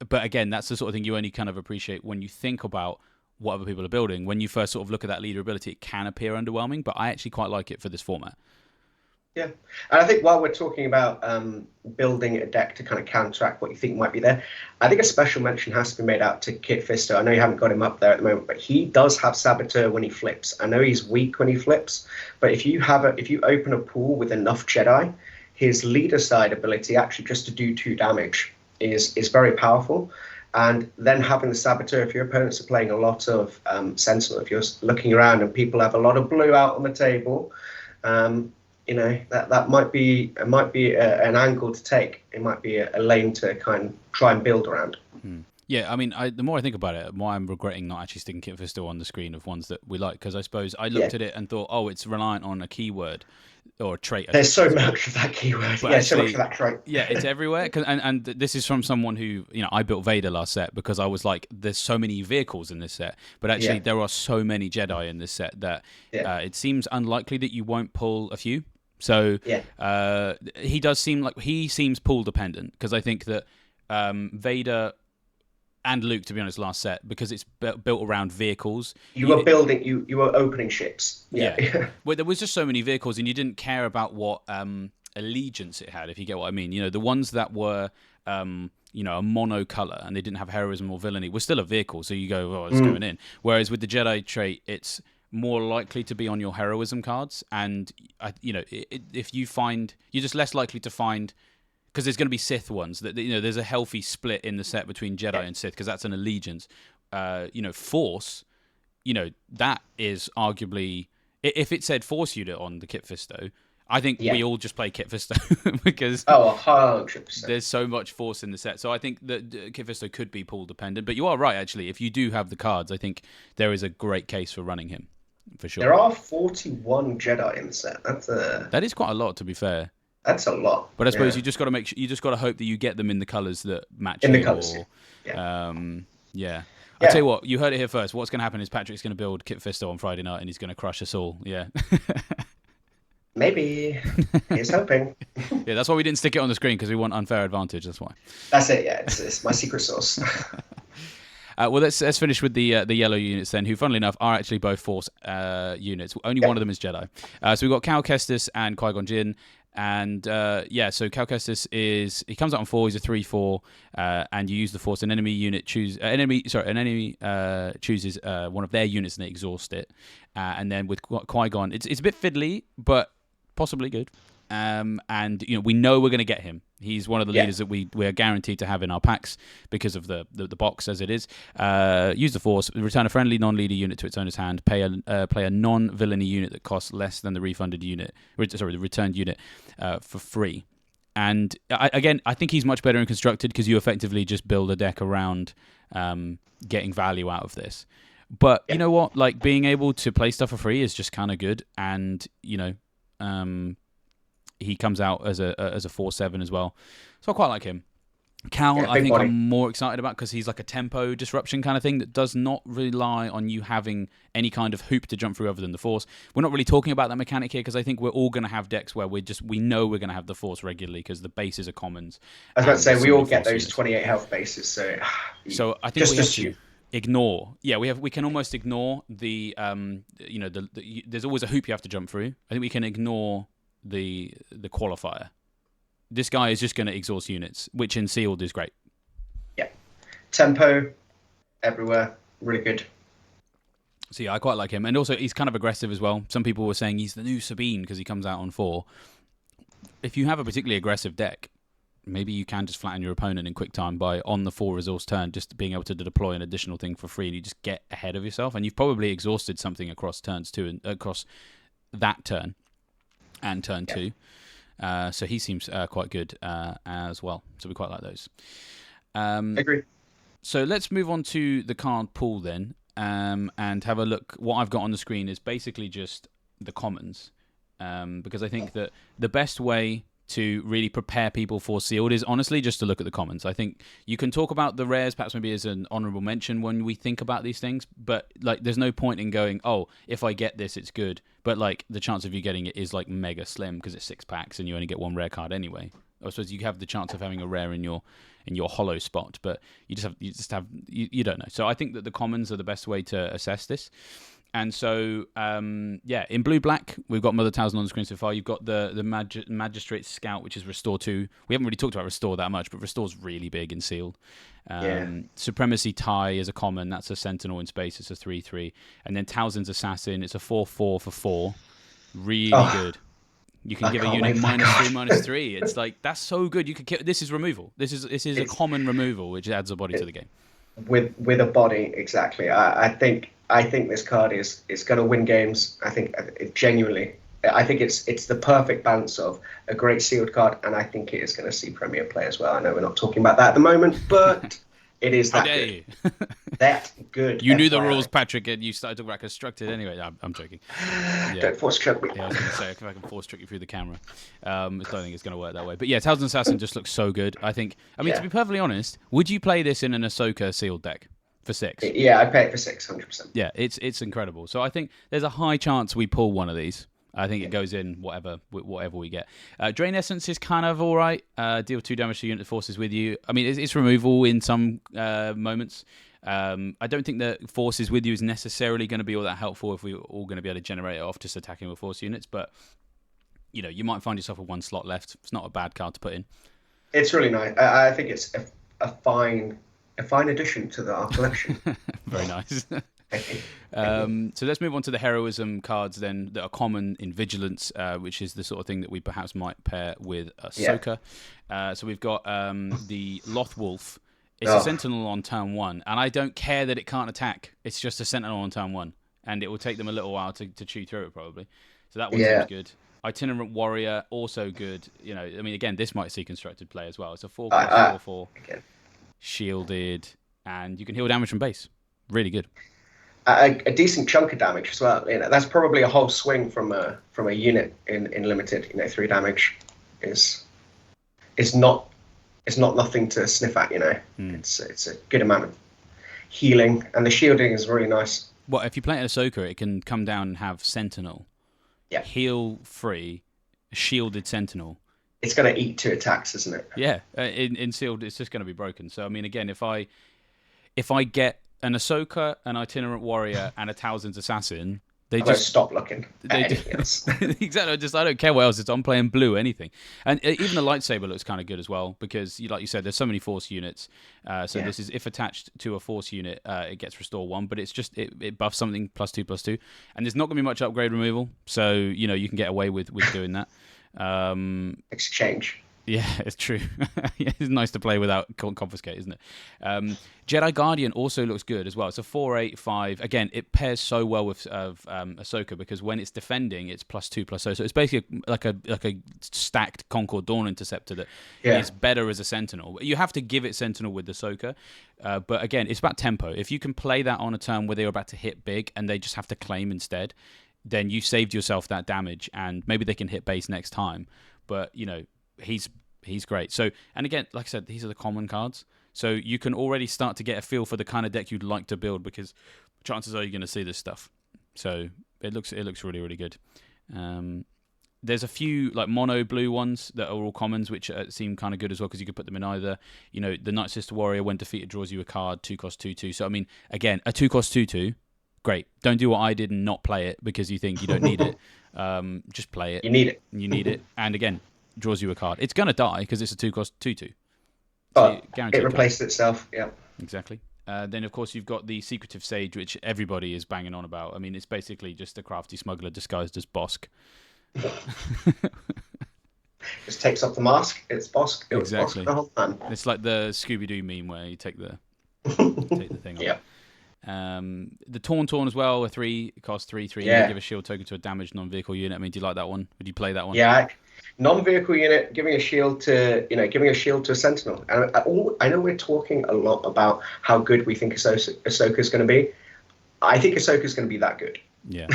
But again, that's the sort of thing you only kind of appreciate when you think about what other people are building. When you first sort of look at that leader ability, it can appear underwhelming, but I actually quite like it for this format. Yeah, and I think while we're talking about building a deck to kind of counteract what you think might be there, I think a special mention has to be made out to Kit Fisto. I know you haven't got him up there at the moment, but he does have Saboteur when he flips. I know he's weak when he flips, but if you open a pool with enough Jedi, his leader side ability actually just to do 2 damage is very powerful. And then having the Saboteur, if your opponents are playing a lot of Sentinel, if you're looking around and people have a lot of blue out on the table, you know, that might be an angle to take. It might be a lane to kind of try and build around. Yeah, I mean, the more I think about it, the more I'm regretting not actually sticking Kit Fisto on the screen of ones that we like, because I suppose I looked at it and thought, oh, it's reliant on a keyword or a trait. There's so much of that keyword. But yeah, actually, so much of that trait. Yeah, it's everywhere. And this is from someone who, you know, I built Vader last set because I was like, there's so many vehicles in this set. But actually, there are so many Jedi in this set that it seems unlikely that you won't pull a few. So he does seem like he seems pool dependent, because I think that Vader and Luke, to be honest, last set, because it's built around vehicles. You were building, you were opening ships. Yeah. Well, there was just so many vehicles, and you didn't care about what allegiance it had, if you get what I mean. You know, the ones that were, you know, a mono color and they didn't have heroism or villainy were still a vehicle. So you go, oh, it's going in. Whereas with the Jedi trait, it's more likely to be on your heroism cards. And, you know, if you find, you're just less likely to find, because there's going to be Sith ones that, you know, there's a healthy split in the set between Jedi and Sith, because that's an allegiance. You know, Force, you know, that is arguably, if it said Force unit on the Kit Fisto, I think we all just play Kit Fisto because 100%. There's so much Force in the set. So I think that Kit Fisto could be pool dependent. But you are right, actually. If you do have the cards, I think there is a great case for running him, for sure. There are 41 Jedi in the set. That is quite a lot, to be fair. That's a lot. But I suppose you just got to make sure, you just got to hope that you get them in the colours that match. In the colours. I'll tell you what, you heard it here first. What's going to happen is Patrick's going to build Kit Fisto on Friday night and he's going to crush us all. Yeah. Maybe. He's hoping. Yeah, that's why we didn't stick it on the screen, because we want unfair advantage. That's why. That's it. Yeah, it's my secret sauce. Well, let's finish with the yellow units then, who, funnily enough, are actually both Force units. Only one of them is Jedi. So we've got Cal Kestis and Qui-Gon Jinn. And so Cal Kestis he comes out on 4. He's a 3/4, and you use the Force. An enemy unit chooses one of their units and they exhaust it. And then with Qui-Gon, it's a bit fiddly, but possibly good. And we know we're going to get him. He's one of the Yeah. leaders that we are guaranteed to have in our packs because of the box as it is. Use the Force, return a friendly non-leader unit to its owner's hand, play a non-villainy unit that costs less than the refunded unit, the returned unit, for free. And I think he's much better in constructed because you effectively just build a deck around getting value out of this. But you know what? Like, being able to play stuff for free is just kind of good. And he comes out as a 4/7 as well, so I quite like him. Cal, I think I'm more excited about because he's like a tempo disruption kind of thing that does not rely on you having any kind of hoop to jump through other than the Force. We're not really talking about that mechanic here because I think we're all going to have decks where we know we're going to have the Force regularly because the bases are commons. I was about to say we all get those 28 health bases, so I think we have to ignore. Yeah, we can almost ignore the there's always a hoop you have to jump through. I think we can ignore the qualifier. This guy is just going to exhaust units, which in sealed is great. Yeah, tempo everywhere, really good. So yeah, I quite like him, and also he's kind of aggressive as well. Some people were saying he's the new Sabine because he comes out on 4. If you have a particularly aggressive deck, maybe you can just flatten your opponent in quick time by on the 4 resource turn, just being able to deploy an additional thing for free, and you just get ahead of yourself, and you've probably exhausted something across turns 2 and across that turn. And turn 2. So he seems quite good as well. So we quite like those. Agree. So let's move on to the card pool then, and have a look. What I've got on the screen is basically just the commons, because I think that the best way to really prepare people for sealed is honestly just to look at the commons. I think you can talk about the rares perhaps maybe as an honorable mention when we think about these things, but like there's no point in going, oh, if I get this it's good, but like the chance of you getting it is like mega slim because it's 6 packs and you only get 1 rare card anyway. I suppose you have the chance of having a rare in your hollow spot, but you don't know. So I think that the commons are the best way to assess this. And so, in blue-black, we've got Mother Talzin on the screen so far. You've got the Magistrate Scout, which is Restore 2. We haven't really talked about Restore that much, but Restore's really big in sealed. Supremacy Tie is a common. That's a Sentinel in space. It's a 3/3. And then Talzin's Assassin. It's a 4/4 for 4. Really good. You can give a unit -3/-3. It's like, that's so good. You could kill. This is removal. This is a common removal, which adds a body to the game. With a body, exactly. I think this card is going to win games. I think genuinely, I think it's the perfect balance of a great sealed card, and I think it is going to see Premier play as well. I know we're not talking about that at the moment, but it is that good. That good. You knew the rules, Patrick, and you started talking about constructed anyway. I'm joking. Yeah. Don't force trick me. Yeah, I was going to say, if I can force trick you through the camera. I don't think it's going to work that way. But yeah, Talzin Assassin just looks so good. I mean, to be perfectly honest, would you play this in an Ahsoka sealed deck? For 6. Yeah, I'd pay it for 6, 100%. Yeah, it's incredible. So I think there's a high chance we pull one of these. I think it goes in whatever we get. Drain Essence is kind of all right. Deal 2 damage to unit forces with you. I mean, it's removal in some moments. I don't think that forces with you is necessarily going to be all that helpful if we're all going to be able to generate it off just attacking with force units. But, you might find yourself with 1 slot left. It's not a bad card to put in. It's really nice. I think it's a fine addition to our collection. Very nice. So let's move on to the heroism cards then that are common in Vigilance, which is the sort of thing that we perhaps might pair with Ahsoka. So we've got the Lothwolf. It's a Sentinel on turn 1, and I don't care that it can't attack. It's just a Sentinel on turn 1, and it will take them a little while to chew through it probably. So that one seems good. Itinerant Warrior, also good. Again, this might see constructed play as well. It's a 4/4/4. Shielded, and you can heal damage from base. Really good. A decent chunk of damage as well. That's probably a whole swing from a unit in limited. 3 damage is not nothing to sniff at. It's a good amount of healing, and the shielding is really nice. Well, if you play it Ahsoka, it can come down and have Sentinel, heal free, shielded Sentinel. It's going to eat 2 attacks, isn't it? Yeah, in sealed, it's just going to be broken. So again, if I get an Ahsoka, an Itinerant Warrior, and a Talzin's Assassin, they just stop looking at anything else. Exactly. I don't care what else. I'm playing blue, anything, and even the lightsaber looks kind of good as well because, like you said, there's so many force units. This is if attached to a force unit, it gets restore 1, but it's just it buffs something +2/+2, and there's not going to be much upgrade removal, so you can get away with doing that. Exchange. Yeah, it's true. Yeah, it's nice to play without confiscate, isn't it? Jedi Guardian also looks good as well. It's a 4/8/5. Again, it pairs so well with Ahsoka because when it's defending, it's +2/+0. So it's basically like a stacked Concord Dawn Interceptor that is better as a Sentinel. You have to give it Sentinel with Ahsoka, but again, it's about tempo. If you can play that on a turn where they're about to hit big and they just have to claim instead, then you saved yourself that damage, and maybe they can hit base next time. But he's great. So, and again, like I said, these are the common cards. So you can already start to get a feel for the kind of deck you'd like to build because chances are you're going to see this stuff. So it looks really, really good. There's a few like mono blue ones that are all commons, which seem kind of good as well because you could put them in either. The Night Sister Warrior, when defeated, draws you a card, 2-cost 2/2. So I mean, again, a 2-cost 2/2. Great. Don't do what I did and not play it because you think you don't need it. Just play it. You need it. You need it. And again, draws you a card. It's going to die because it's a 2-cost 2/2. But it replaced itself. Yeah. Exactly. Then, of course, you've got the Secretive Sage, which everybody is banging on about. I mean, it's basically just a crafty smuggler disguised as Bosk. Just takes off the mask. It's Bosk. It exactly. Was Bosk the whole time. It's like the Scooby-Doo meme where you take the thing off. Yeah. The Tauntaun as well, a 3, it costs 3/3. Yeah. You give a shield token to a damaged non-vehicle unit. I mean, do you like that one? Would you play that one? Yeah. Non-vehicle unit, giving a shield to a Sentinel. And I know we're talking a lot about how good we think Ahsoka's going to be. I think Ahsoka's going to be that good. Yeah.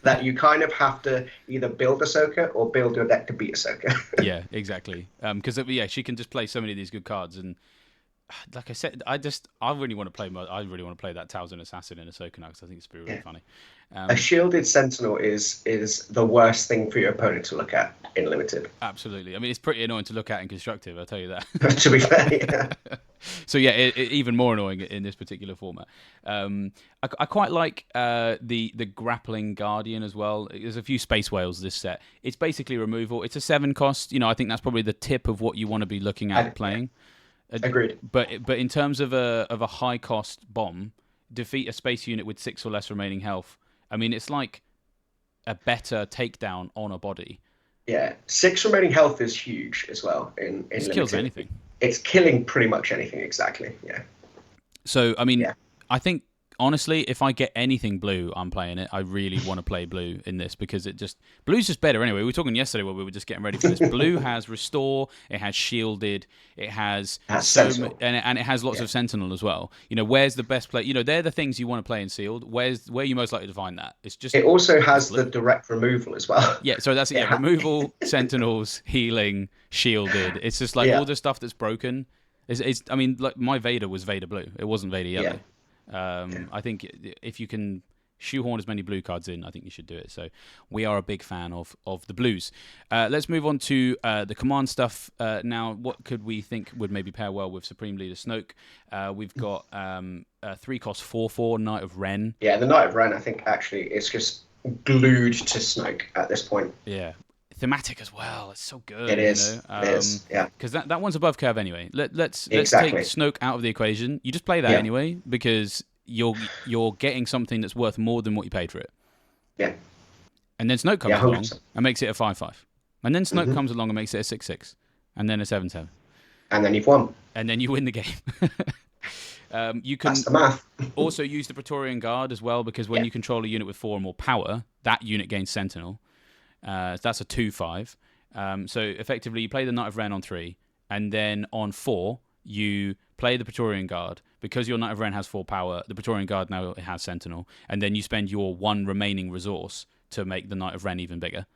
That you kind of have to either build Ahsoka or build your deck to beat Ahsoka. Yeah, exactly. Because she can just play so many of these good cards, and like I said, I really want to play that Talzin Assassin in Ahsoka now because I think it's really funny. A shielded Sentinel is the worst thing for your opponent to look at in Limited. Absolutely. I mean, it's pretty annoying to look at in Constructive, I'll tell you that. To be fair, yeah. So yeah, even more annoying in this particular format. I quite like the Grappling Guardian as well. There's a few Space Whales this set. It's basically removal. It's a 7-cost. I think that's probably the tip of what you want to be looking at playing. Agreed. But in terms of a high cost bomb, defeat a space unit with 6 or less remaining health. I mean, it's like a better takedown on a body. Yeah, 6 remaining health is huge as well. In it kills anything. It's killing pretty much anything. Exactly. Yeah. So I mean, I think honestly, if I get anything blue, I'm playing it. I really want to play blue in this because blue's just better anyway. We were talking yesterday while we were just getting ready for this. Blue has Restore, it has Shielded, it has Sentinel. and it has lots of Sentinel as well. Where's the best play? They're the things you want to play in Sealed. Where are you most likely to find that? It also has the direct removal as well. Yeah, so that's it. Yeah, removal, Sentinels, healing, Shielded. It's just like all the stuff that's broken. I mean, like my Vader was Vader Blue. It wasn't Vader Yellow. Yeah. I think if you can shoehorn as many blue cards in, I think you should do it. So we are a big fan of the blues. Let's move on to the command stuff now. What could we think would maybe pair well with Supreme Leader Snoke? We've got a 3-cost 4/4 Knight of Ren. Yeah, the Knight of Ren, I think actually it's just glued to Snoke at this point. Yeah. Thematic as well. It's so good. It is. It is. Yeah. Because that one's above curve anyway. Let's take Snoke out of the equation. You just play that anyway because you're getting something that's worth more than what you paid for it. Yeah. And then Snoke comes along and makes it a 5/5. And then Snoke comes along and makes it a 6/6. And then a 7/7. And then you've won. And then you win the game. You can That's the math. also use the Praetorian Guard as well because when you control a unit with 4 or more power, that unit gains Sentinel. That's a 2/5. So effectively, you play the Knight of Ren on 3, and then on 4, you play the Praetorian Guard. Because your Knight of Ren has 4 power, the Praetorian Guard now has Sentinel, and then you spend your 1 remaining resource to make the Knight of Ren even bigger.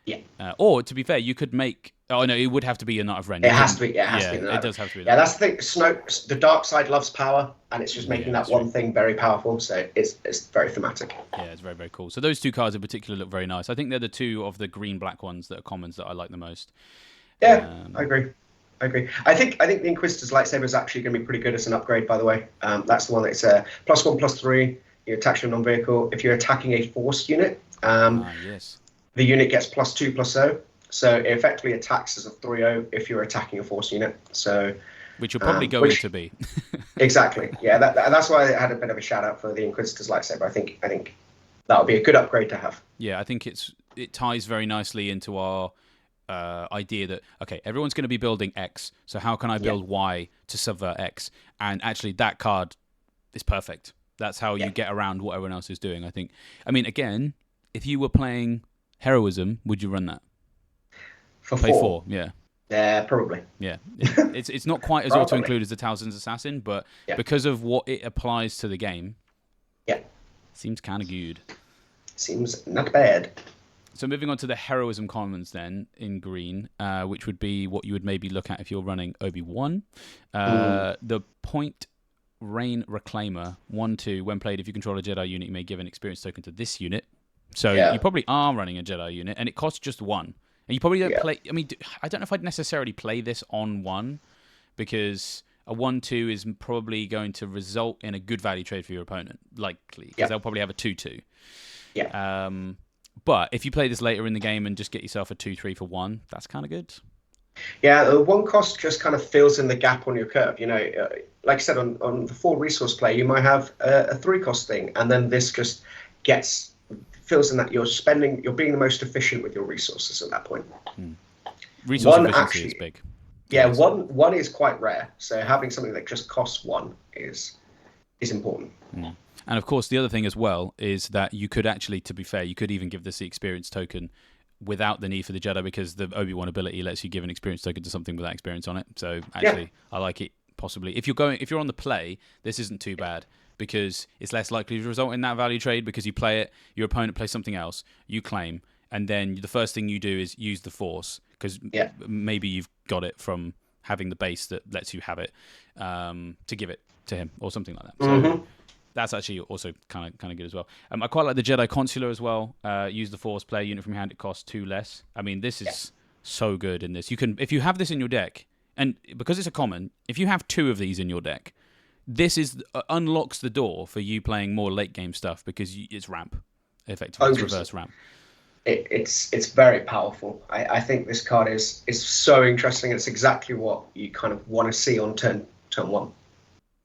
Yeah. Or, to be fair, you could make... Oh, no, it would have to be a Knight of Ren. It has to be. Yeah, it does have to be. Yeah, that's the thing. Snoke, the dark side loves power, and it's just making that one thing very powerful. So it's very thematic. Yeah, it's very, very cool. So those 2 cards in particular look very nice. I think they're the 2 of the green-black ones that are commons that I like the most. Yeah, I agree. I think the Inquisitor's Lightsaber is actually going to be pretty good as an upgrade, by the way. That's the one that's +1/+3. You attach your non-vehicle. If you're attacking a forced unit, yes. The unit gets +2/+0. So it effectively attacks as a 3/0 if you're attacking a force unit. So, which you're probably going to be. Exactly. Yeah, that's why I had a bit of a shout out for the Inquisitor's Lightsaber. I think that would be a good upgrade to have. Yeah, I think it ties very nicely into our idea that, okay, everyone's going to be building X, so how can I build Y to subvert X? And actually, that card is perfect. That's how you get around what everyone else is doing, I think. I mean, again, if you were playing Heroism, would you run that? Play four, yeah. Yeah, probably. Yeah, it's not quite as auto-include as the Talisman's Assassin, but because of what it applies to the game, seems kind of good. Seems not bad. So moving on to the Heroism commons then in green, which would be what you would maybe look at if you're running Obi-Wan. The Point Rain Reclaimer, 1/2. When played, if you control a Jedi unit, you may give an experience token to this unit. So you probably are running a Jedi unit, and it costs just 1. And you probably don't play... I mean, I don't know if I'd necessarily play this on 1, because a 1/2 is probably going to result in a good value trade for your opponent, likely, because they'll probably have a 2/2. Yeah. But if you play this later in the game and just get yourself a 2/3 for 1, that's kind of good. Yeah, the 1 cost just kind of fills in the gap on your curve. You know, like I said, on the 4 resource play, you might have a 3 cost thing, and then this just fills in that you're being the most efficient with your resources at that point. Resource efficiency is big. Yeah, one is quite rare. So having something that just costs 1 is important. And of course, the other thing as well is that you could actually, to be fair, you could even give this the experience token without the need for the Jedi, because the Obi-Wan ability lets you give an experience token to something without experience on it. So actually, I like it possibly. If you're on the play, this isn't too bad, because it's less likely to result in that value trade, because you play it, your opponent plays something else, you claim, and then the first thing you do is use the Force, because maybe you've got it from having the base that lets you have it, to give it to him or something like that. So that's actually also kind of good as well. I quite like the Jedi Consular as well. Use the Force, play a unit from your hand, it costs 2 less. I mean, this is so good in this. You can, if you have this in your deck, and because it's a common, if you have 2 of these in your deck, this unlocks the door for you playing more late game stuff, because it's ramp, effectively. It's reverse ramp. It's very powerful. I think this card is so interesting. It's exactly what you kind of want to see on turn 1.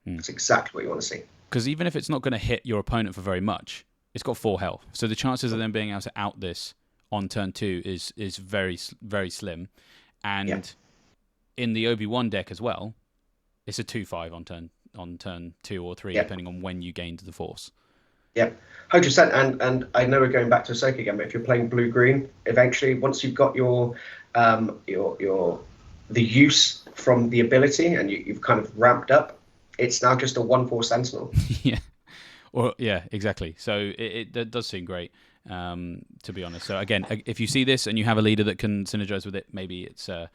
It's exactly what you want to see. Because even if it's not going to hit your opponent for very much, it's got 4 health. So the chances of them being able to out this on turn 2 is very, very slim. And in the Obi-Wan deck as well, it's a 2/5 on turn 2 or 3, depending on when you gained the Force. Yep, 100%. And I know we're going back to Ahsoka again, but if you're playing blue-green, eventually, once you've got your the use from the ability and you've kind of ramped up, it's now just a 1/4 Sentinel. Exactly. So it does seem great, to be honest. So again, if you see this and you have a leader that can synergize with it, maybe it's a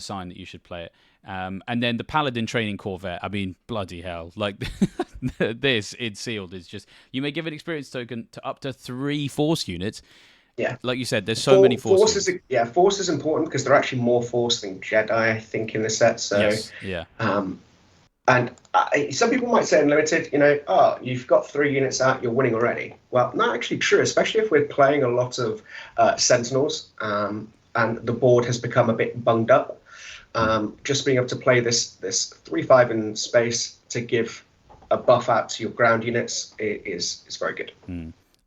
sign that you should play it. And then the Paladin Training Corvette. I mean, bloody hell! Like this, it's sealed. It's just, you may give an experience token to up to 3 Force units. Yeah, like you said, there's so many Force. Force is important because there are actually more Force than Jedi, I think, in the set. So and some people might say unlimited, you've got 3 units out, you're winning already. Well, not actually true, especially if we're playing a lot of Sentinels and the board has become a bit bunged up. Just being able to play this 3/5 in space to give a buff out to your ground units is very good.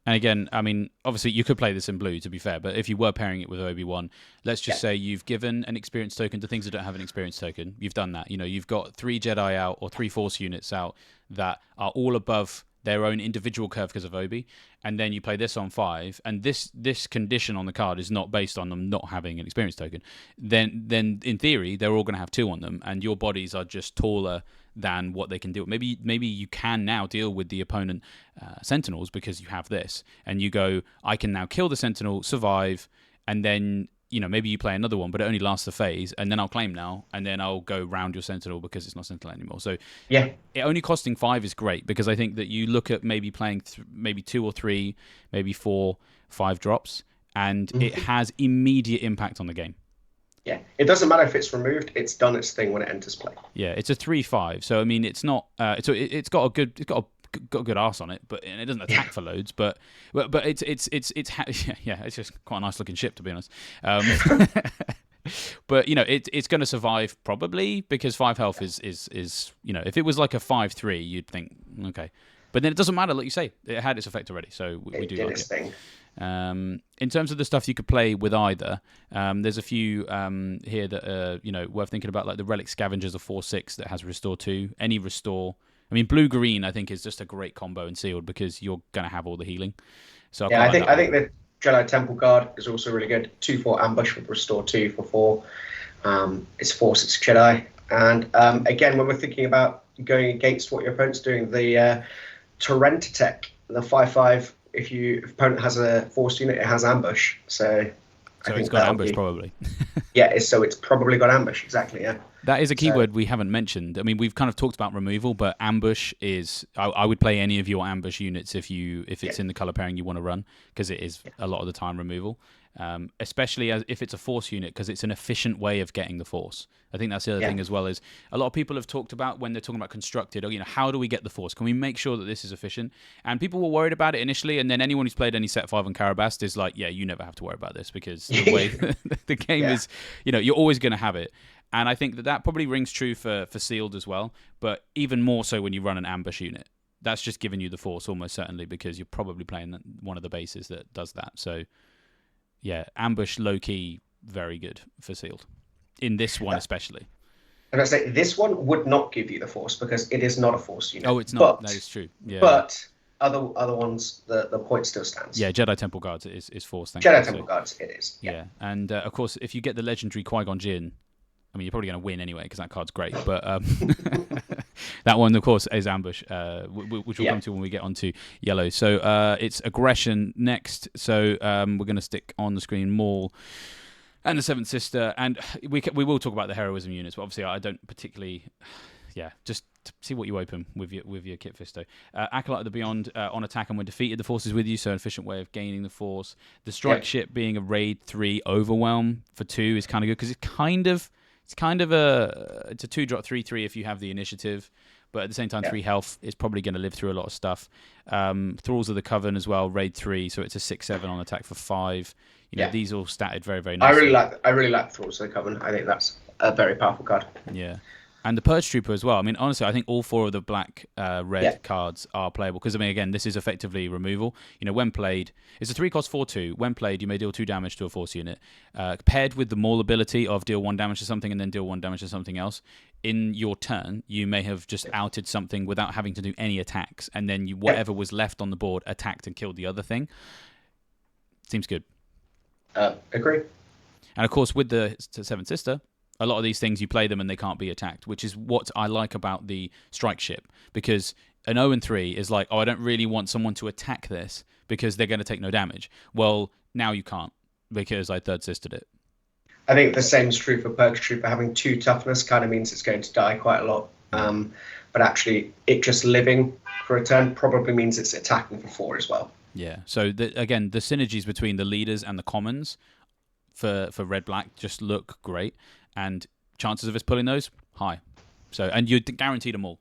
And again, I mean, obviously you could play this in blue, to be fair, but if you were pairing it with Obi-Wan, let's just say you've given an experience token to things that don't have an experience token. You've done that. You've got 3 Jedi out or 3 Force units out that are all above their own individual curve because of Obi, and then you play this on 5, and this condition on the card is not based on them not having an experience token. Then in theory, they're all going to have 2 on them, and your bodies are just taller than what they can do. Maybe you can now deal with the opponent Sentinels because you have this, and you go, I can now kill the Sentinel, survive, and then maybe you play another one, but it only lasts a phase, and then I'll claim now, and then I'll go round your Sentinel because it's not Sentinel anymore. So it only costing 5 is great, because I think that you look at maybe playing maybe 2 or 3, maybe 4, 5 drops, and it has immediate impact on the game. Yeah, it doesn't matter if it's removed; it's done its thing when it enters play. Yeah, it's a 3/5, so I mean, it's not. It's got a good arse on it, but and it doesn't attack for loads. But it's it's just quite a nice looking ship, to be honest. But it's going to survive probably because 5 health is if it was like a 5/3, you'd think okay. But then it doesn't matter, like you say, it had its effect already, so we do like it. In terms of the stuff you could play with either, there's a few here that are worth thinking about, like the Relic Scavengers of 4/6 that has Restore 2. Any Restore. I mean, blue-green I think is just a great combo in sealed because you're going to have all the healing. So Yeah, I think the Jedi Temple Guard is also really good. 2/4 ambush with Restore 2 for 4. It's 4/6 Jedi. And again, when we're thinking about going against what your opponent's doing, the Torrentitech, the 5/5, if your opponent has a Force unit, it has ambush. So I think it's got ambush probably. Yeah, so it's probably got ambush, exactly, yeah. That is a keyword we haven't mentioned. I mean, we've kind of talked about removal, but ambush is... I would play any of your ambush units if it's in the color pairing you want to run, because it is a lot of the time removal. Especially if it's a force unit, because it's an efficient way of getting the force. I think that's the other thing as well, is a lot of people have talked about when they're talking about constructed, how do we get the force? Can we make sure that this is efficient? And people were worried about it initially, and then anyone who's played any set 5 on Karabast is like, yeah, you never have to worry about this, because the way the game is, you're always going to have it. And I think that probably rings true for sealed as well, but even more so when you run an ambush unit. That's just giving you the force almost certainly, because you're probably playing one of the bases that does that. So yeah, ambush low-key, very good for sealed. In this one especially. And I say this one would not give you the force because it is not a force unit. Oh, it's not. That is true. Yeah. But other ones, the point still stands. Yeah, Jedi Temple Guards is force. Jedi Temple Guards, it is. Yeah, and of course, if you get the legendary Qui-Gon Jinn, I mean, you're probably going to win anyway because that card's great. But that one, of course, is ambush, which we'll come to when we get onto yellow. So it's aggression next. So we're going to stick on the screen Maul and the Seventh Sister, and we will talk about the heroism units. But obviously, I don't particularly. Yeah, just see what you open with your Kit Fisto. Acolyte of the Beyond on attack, and when defeated, the force is with you, so an efficient way of gaining the force. The strike ship being a raid 3 overwhelm for 2 is kind of good because it's a 2-drop 3/3 if you have the initiative, but at the same time 3 health is probably going to live through a lot of stuff. Thralls of the Coven as well, raid 3, so it's a 6/7 on attack for 5. These all statted very, very nicely. I really like Thralls of the Coven. I think that's a very powerful card. Yeah. And the Purge Trooper as well. I mean, honestly, I think all 4 of the black red cards are playable because, I mean, again, this is effectively removal. When played, it's a 3-cost 4/2. When played, you may deal 2 damage to a force unit. Paired with the Maul ability of deal 1 damage to something and then deal 1 damage to something else, in your turn, you may have just outed something without having to do any attacks, and then whatever was left on the board attacked and killed the other thing. Seems good. Agree. And, of course, with the Seventh Sister, a lot of these things, you play them and they can't be attacked, which is what I like about the strike ship, because an 0-3 is like, I don't really want someone to attack this because they're going to take no damage. Well, now you can't because I third sistered it. I think the same is true for Purge Trooper. Having 2 toughness kind of means it's going to die quite a lot. But actually, it just living for a turn probably means it's attacking for 4 as well. Yeah. So, again, the synergies between the leaders and the commons for red-black just look great. And chances of us pulling those, high. So, and you're guaranteed them all.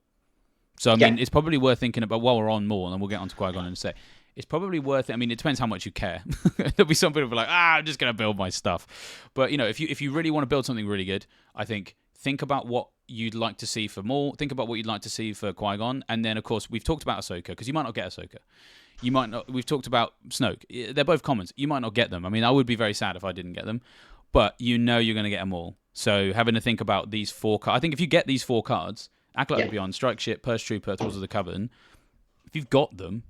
So, I mean, it's probably worth thinking about while we're on Maul, and we'll get on to Qui-Gon in a sec. It's probably worth it. I mean, it depends how much you care. There'll be some people who are like, I'm just going to build my stuff. But, if you really want to build something really good, I think about what you'd like to see for Maul, think about what you'd like to see for Qui-Gon, and then, of course, we've talked about Ahsoka, because you might not get Ahsoka. You might not. We've talked about Snoke. They're both commons. You might not get them. I mean, I would be very sad if I didn't get them. But you're going to get them all. So having to think about these 4 cards, I think if you get these 4 cards, Acolyte of the Beyond, Strike Ship, Purge Trooper, Tools of the Coven, if you've got them,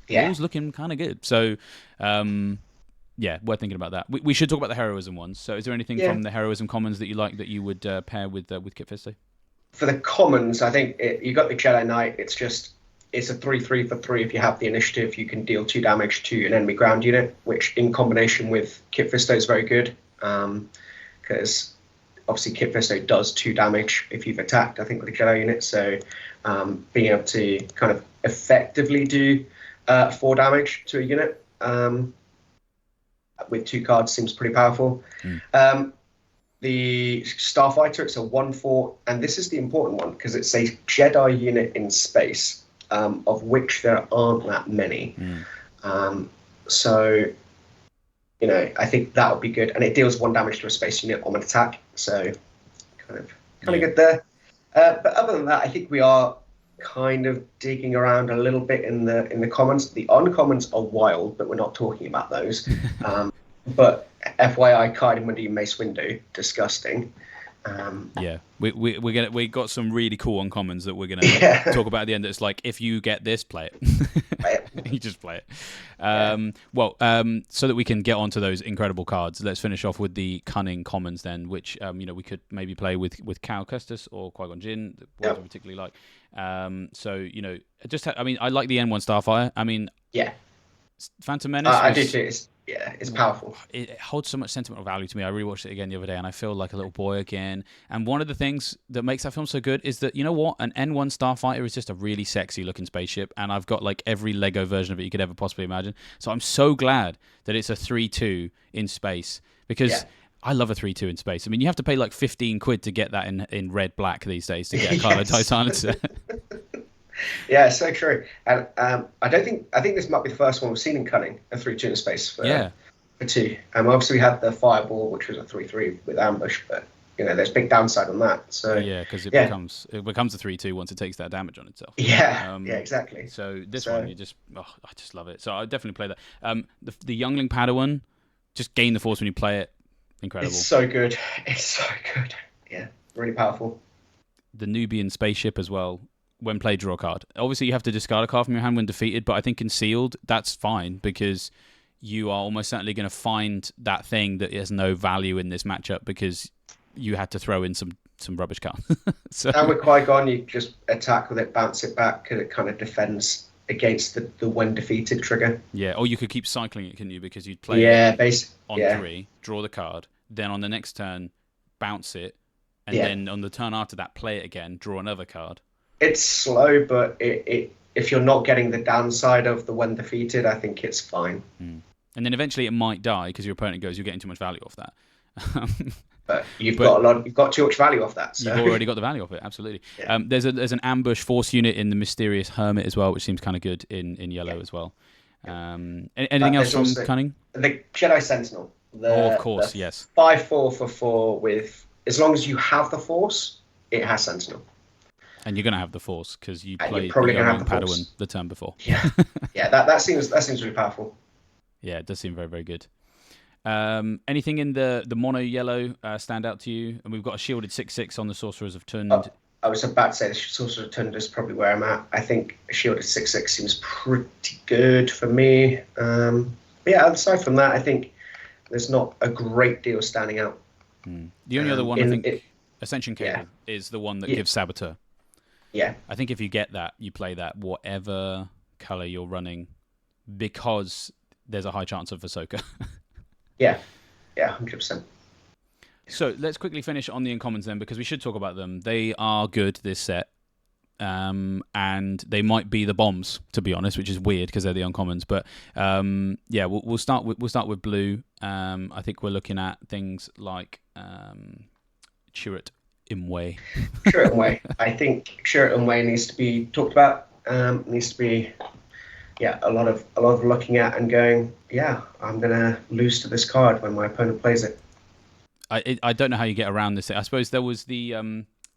Maul's looking kind of good. So, worth thinking about that. We should talk about the heroism ones. So is there anything from the heroism commons that you like that you would pair with Kit Fisto? For the commons, I think you got the Jedi Knight. It's a 3/3 for 3. If you have the initiative, you can deal 2 damage to an enemy ground unit, which in combination with Kit Fisto is very good. Because obviously Kit Fisto does 2 damage if you've attacked, I think, with a Jedi unit. So being able to kind of effectively do 4 damage to a unit with 2 cards seems pretty powerful. The Starfighter, it's a 1/4, and this is the important one because it's a Jedi unit in space, of which there aren't that many. So, I think that would be good, and it deals 1 damage to a space unit on an attack, so kind of good there. But other than that, I think we are kind of digging around a little bit in the commons. The uncommons are wild, but we're not talking about those. But FYI, Kaidenwindi, Mace Windu, disgusting. Yeah, we got some really cool uncommons that we're gonna talk about at the end. It's like, if you get this, play it. You just play it. So that we can get onto those incredible cards, let's finish off with the cunning commons then, which we could maybe play with Cal Kestis or Qui-Gon Jinn, that I particularly like. I like the N1 Starfire. I mean, Phantom Menace. I do too. It's powerful. It holds so much sentimental value to me. I rewatched it again the other day, and I feel like a little boy again. And one of the things that makes that film so good is that, you know what? An N1 Starfighter is just a really sexy looking spaceship, and I've got like every Lego version of it you could ever possibly imagine. So I'm so glad that it's a 3-2 in space, because I love a 3-2 in space. I mean, you have to pay like 15 quid to get that in red black these days to get a Kylo Titanus. Yeah, so true. And I think this might be the first one we've seen in cunning, a 3-2 in space for 2. Obviously we had the Fireball, which was a 3-3 with ambush, but there's big downside on that. So because it becomes a 3-2 once it takes that damage on itself. Exactly. So this one, I just love it. So I definitely play that. The Youngling Padawan, just gain the Force when you play it. Incredible. It's so good. Yeah, really powerful. The Nubian spaceship as well. When played, draw a card. Obviously, you have to discard a card from your hand when defeated, but I think concealed, that's fine, because you are almost certainly going to find that thing that has no value in this matchup because you had to throw in some rubbish card. And with Qui-Gon, you just attack with it, bounce it back, because it kind of defends against the when defeated trigger. Yeah, or you could keep cycling it, couldn't you? Because you'd play it on 3, draw the card, then on the next turn, bounce it, and then on the turn after that, play it again, draw another card. It's slow, but if you're not getting the downside of the when defeated, I think it's fine. And then eventually it might die because your opponent goes, you're getting too much value off that. But you've got too much value off that. So. You've already got the value off it, absolutely. Yeah. There's an ambush force unit in the Mysterious Hermit as well, which seems kind of good in yellow as well. Anything else from cunning? The Jedi Sentinel. Of course, yes. 5/4 for 4 with, as long as you have the Force, it has Sentinel. And you're going to have the Force because you played the Padawan the turn before. That seems really powerful. Yeah, it does seem very, very good. Anything in the mono yellow stand out to you? And we've got a shielded 6/6 on the Sorcerers of Tund. I was about to say the Sorcerers of Tund is probably where I'm at. I think a shielded 6/6 seems pretty good for me. Aside from that, I think there's not a great deal standing out. The only other one, I think, Ascension Cable is the one that gives Saboteur. Yeah. I think if you get that, you play that whatever color you're running, because there's a high chance of Ahsoka. Yeah, 100%. So let's quickly finish on the uncommons then, because we should talk about them. They are good, this set. And they might be the bombs, to be honest, which is weird because they're the uncommons. But we'll start with blue. I think we're looking at things like Chirrut Imwe. Chirrut Imwe. I think Chirrut Imwe needs to be talked about. Needs to be a lot of looking at and going, I'm gonna lose to this card when my opponent plays it. I don't know how you get around this. I suppose there was the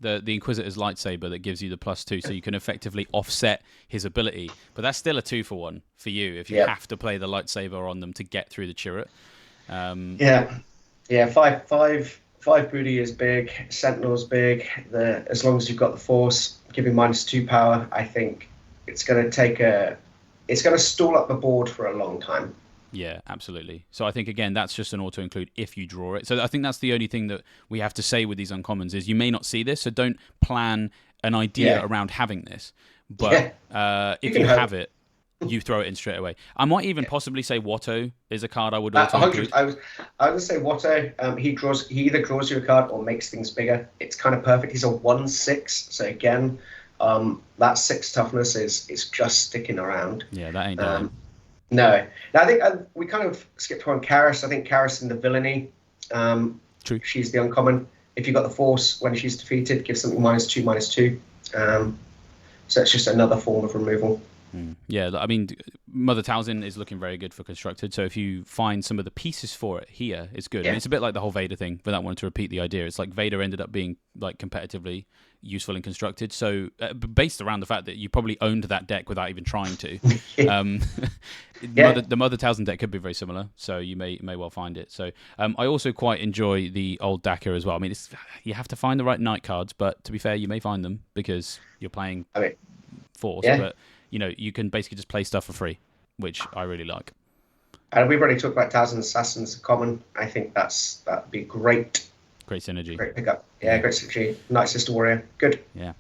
Inquisitor's lightsaber that gives you the +2, so you can effectively offset his ability. But that's still a 2-for-1 for you if you have to play the lightsaber on them to get through the Chirrut. Five booty is big. Sentinel's big. As long as you've got the Force, giving -2 power, I think it's going to stall up the board for a long time. Yeah, absolutely. So I think, again, that's just an auto-include if you draw it. So I think that's the only thing that we have to say with these uncommons is you may not see this, so don't plan an idea around having this. But if you have it, you throw it in straight away. I might even possibly say Watto is a card I would auto-include. I would say Watto, he either draws you a card or makes things bigger. It's kind of perfect. He's a 1/6, so again, that 6 toughness is just sticking around. Yeah, that ain't dying. No. I think we kind of skipped on Karis. I think Karis in the villainy, True. She's the uncommon. If you got the Force when she's defeated, give something -2/2. So it's just another form of removal. Yeah, I mean, Mother Talzin is looking very good for constructed. So if you find some of the pieces for it here, it's good. I mean, it's a bit like the whole Vader thing, without wanting to repeat the idea. It's like Vader ended up being like competitively useful in constructed. So based around the fact that you probably owned that deck without even trying to, the Mother Talzin deck could be very similar. So you may well find it. So I also quite enjoy the old Dakar as well. I mean, you have to find the right night cards, but to be fair, you may find them because you're playing Force, but you can basically just play stuff for free, which I really like. And we've already talked about Talzin Assassins common. I think that'd be great. Great synergy. Great pickup. Yeah, great synergy. Night Sister Warrior. Good. Yeah.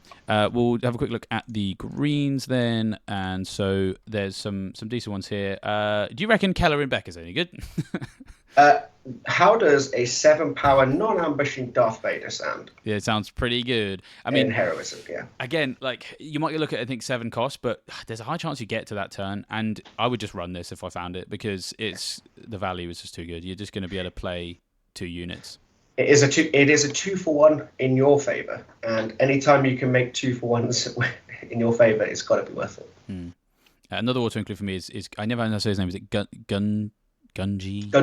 We'll have a quick look at the greens then. And so there's some decent ones here. Do you reckon Keller in Beck is any good? How does a 7-power non-ambushing Darth Vader sound? Yeah, it sounds pretty good. I mean, in heroism, yeah. Again, like you might look at, I think 7 cost, but there's a high chance you get to that turn, and I would just run this if I found it because the value is just too good. You're just going to be able to play 2 units. It is a 2-for-1 in your favor, and anytime you can make 2-for-1s in your favor, it's got to be worth it. Another auto include for me is I never know how to say his name. Is it Gunji? Gunji? Yeah,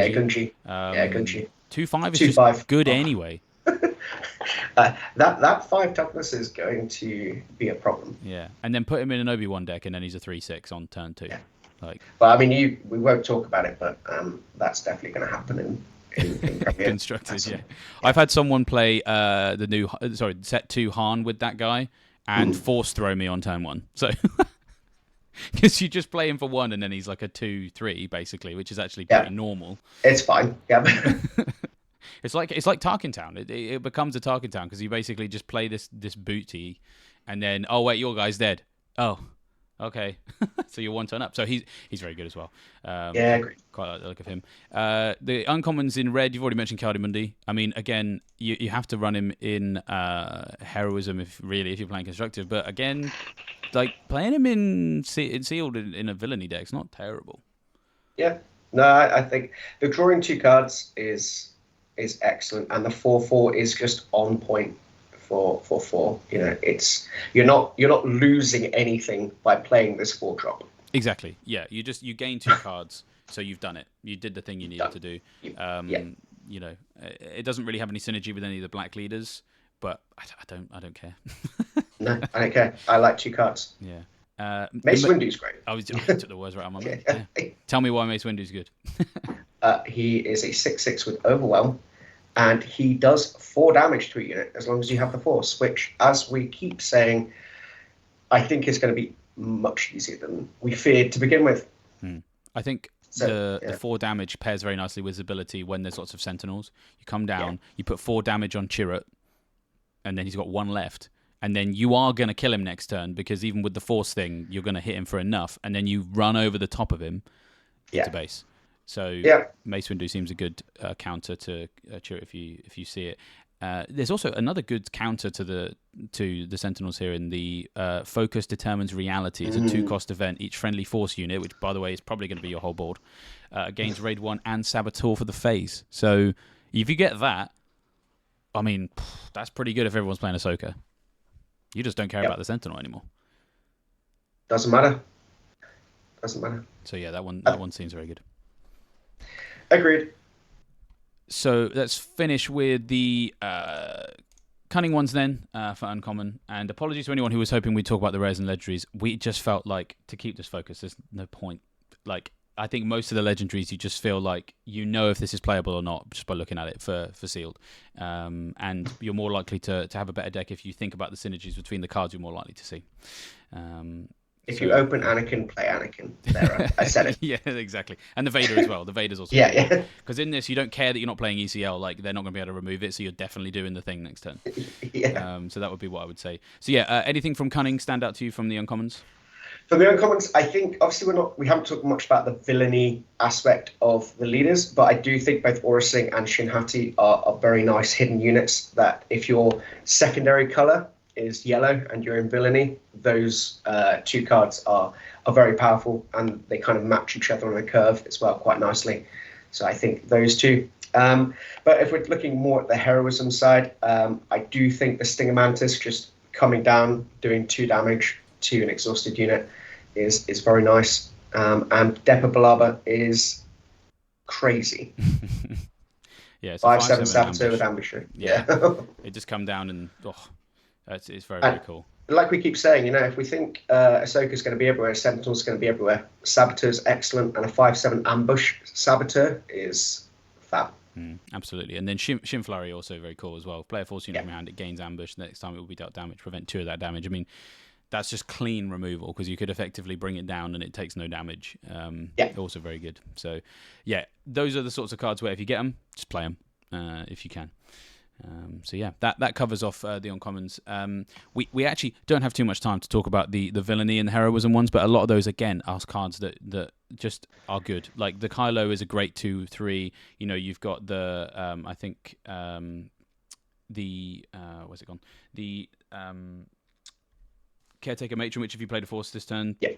Gunji. Yeah, Gunji. 2-5 is just good anyway. That 5 toughness is going to be a problem. Yeah, and then put him in an Obi-Wan deck, and then he's a 3/6 on turn 2. Yeah. Like, well, I mean, we won't talk about it, but that's definitely going to happen in constructed. Yeah, I've had someone play set 2 Han with that guy and force throw me on turn 1. So. Because you just play him for 1 and then he's like a 2/3 basically, which is actually pretty normal. It's fine. Yeah. It's like Tarkin Town. It becomes a Tarkin Town because you basically just play this booty, and then wait, your guy's dead. Oh, okay. So you're 1 turn up. So he's very good as well. Yeah, great. Quite like the look of him. The uncommons in red. You've already mentioned Bardi-Mundi. I mean, again, you have to run him in heroism if you're playing constructive. But again, like playing him in sealed in a villainy deck is not terrible. Yeah, no, I think the drawing 2 cards is excellent, and the 4/4 is just on point for 4. You're not losing anything by playing this 4-drop. Exactly. Yeah, you gain 2 cards, so you've done it. You did the thing you needed to do. It doesn't really have any synergy with any of the black leaders, but I don't care. No, I don't care. I like 2 cards. Yeah. Mace Windu's great. I took the words right out of my mouth. Yeah. Tell me why Mace Windu's good. He is a 6/6 with Overwhelm, and he does 4 damage to a unit as long as you have the Force, which, as we keep saying, I think is going to be much easier than we feared to begin with. I think the 4 damage pairs very nicely with his ability when there's lots of Sentinels. You come down, you put 4 damage on Chirrut, and then he's got 1 left. And then you are going to kill him next turn because even with the Force thing, you're going to hit him for enough. And then you run over the top of him to base. So Mace Windu seems a good counter to Chirrut if you see it. There's also another good counter to the Sentinels here in the Focus Determines Reality. It's a 2-cost event. Each friendly Force unit, which by the way is probably going to be your whole board, gains Raid 1 and Saboteur for the phase. So if you get that, I mean, that's pretty good if everyone's playing Ahsoka. You just don't care about the Sentinel anymore. Doesn't matter. So yeah, that one seems very good. Agreed. So let's finish with the cunning ones then for uncommon. And apologies to anyone who was hoping we'd talk about the rares and legendaries. We just felt like to keep this focus, there's no point. Like I think most of the legendaries, you just feel like if this is playable or not just by looking at it for sealed. And you're more likely to have a better deck if you think about the synergies between the cards. You're more likely to see. If you open Anakin, play Anakin. There, I said it. Yeah, exactly. And the Vader as well. The Vader's also yeah. Because in this, you don't care that you're not playing ECL. Like they're not going to be able to remove it, so you're definitely doing the thing next turn. Yeah. So that would be what I would say. So yeah, anything from cunning stand out to you from the uncommons? From the uncommons, I think obviously we haven't talked much about the villainy aspect of the leaders, but I do think both Aurra Sing and Shin Hati are very nice hidden units that if your secondary color is yellow and you're in villainy, those 2 cards are very powerful, and they kind of match each other on a curve as well quite nicely. So I think those 2. But if we're looking more at the heroism side, I do think the Stinger Mantis just coming down, doing 2 damage to an exhausted unit is very nice. And Depa Balaba is crazy. Yeah, it's a 5/7 5/7 Saboteur with ambush. Ambusher. Yeah, Yeah. it just come down and it's very And cool. like we keep saying, if we think Ahsoka's going to be everywhere, Sentinel's going to be everywhere. Saboteur's excellent, and a 5/7 ambush Saboteur is fab. Absolutely, and then Shin Flurry also very cool as well. Play a force unit Yeah. from your hand, it gains ambush. Next time it will be dealt damage, prevent 2 of that damage. I mean, that's just clean removal because you could effectively bring it down and it takes no damage. Yeah. Also very good. So, yeah, those are the sorts of cards where if you get them, just play them if you can. So yeah, that covers off the uncommons. We actually don't have too much time to talk about the villainy and the heroism ones, but a lot of those again are cards that just are good. Like the Kylo is a great 2/3. You know, you've got the I think the where's it gone? The Caretaker Matron, which if you play the Force this turn, Yeah.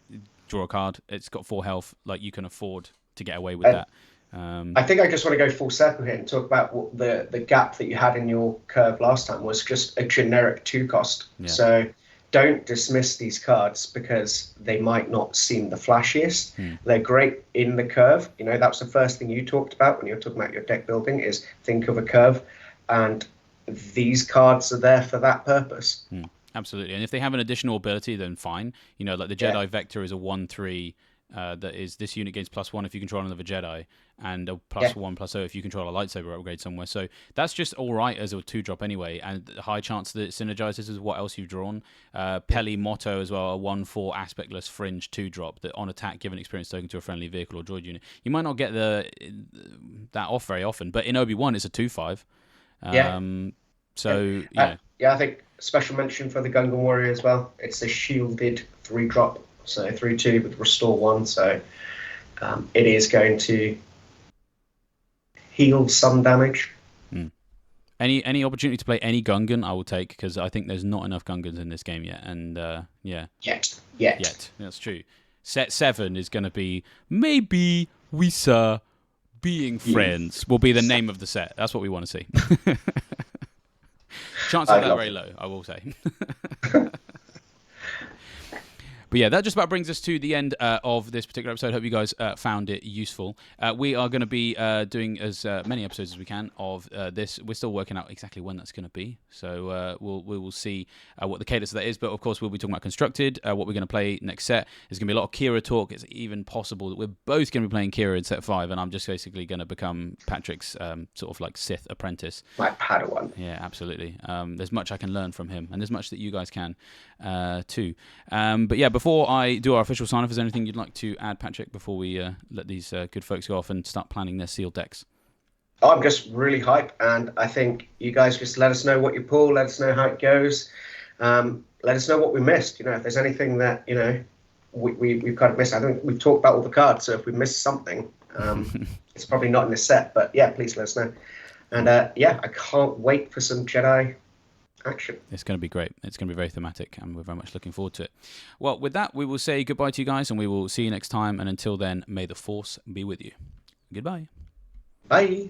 draw a card. It's got 4 health. Like you can afford to get away with that. I think I just want to go full circle here and talk about what the gap that you had in your curve last time was just a generic 2 cost. Yeah. So don't dismiss these cards because they might not seem the flashiest. They're great in the curve. That was the first thing you talked about when you were talking about your deck building is think of a curve. And these cards are there for that purpose. Absolutely. And if they have an additional ability, then fine. Like the Jedi Vector is a 1/3. That is, this unit gains +1 if you control another Jedi, and a +1/+0 if you control a lightsaber upgrade somewhere. So that's just all right as a 2-drop anyway, and a high chance that it synergizes with what else you've drawn. Peli Motto as well, a 1/4 aspectless fringe 2-drop that on attack, give an experience token to a friendly vehicle or droid unit. You might not get that off very often, but in Obi-Wan it's a 2/5. So I think special mention for the Gungan Warrior as well. It's a shielded 3-drop. So 3/2 with Restore 1, so it is going to heal some damage. Any opportunity to play any Gungan, I will take because I think there's not enough Gungans in this game yet, and Yet, that's true. Set 7 is going to be maybe Wisa being friends will be the name of the set. That's what we want to see. Chance of that very low, I will say. But yeah, that just about brings us to the end of this particular episode. Hope you guys found it useful. We are going to be doing as many episodes as we can of this. We're still working out exactly when that's going to be. So we will see what the cadence of that is. But of course, we'll be talking about Constructed, what we're going to play next set. There's going to be a lot of Kira talk. It's even possible that we're both going to be playing Kira in set 5, and I'm just basically going to become Patrick's sort of like Sith apprentice. My Padawan. Yeah, absolutely. There's much I can learn from him, and there's much that you guys can too. But yeah, before I do our official sign-off, is there anything you'd like to add, Patrick, before we let these good folks go off and start planning their sealed decks? I'm just really hyped, and I think you guys just let us know what you pull, let us know how it goes, let us know what we missed. If there's anything that we've kind of missed. I think we've talked about all the cards, so if we missed something, it's probably not in this set. But yeah, please let us know. And I can't wait for some Jedi action. It's going to be great. It's going to be very thematic, and we're very much looking forward to it. Well, with that, we will say goodbye to you guys, and we will see you next time. And until then, may the Force be with you. Goodbye. Bye.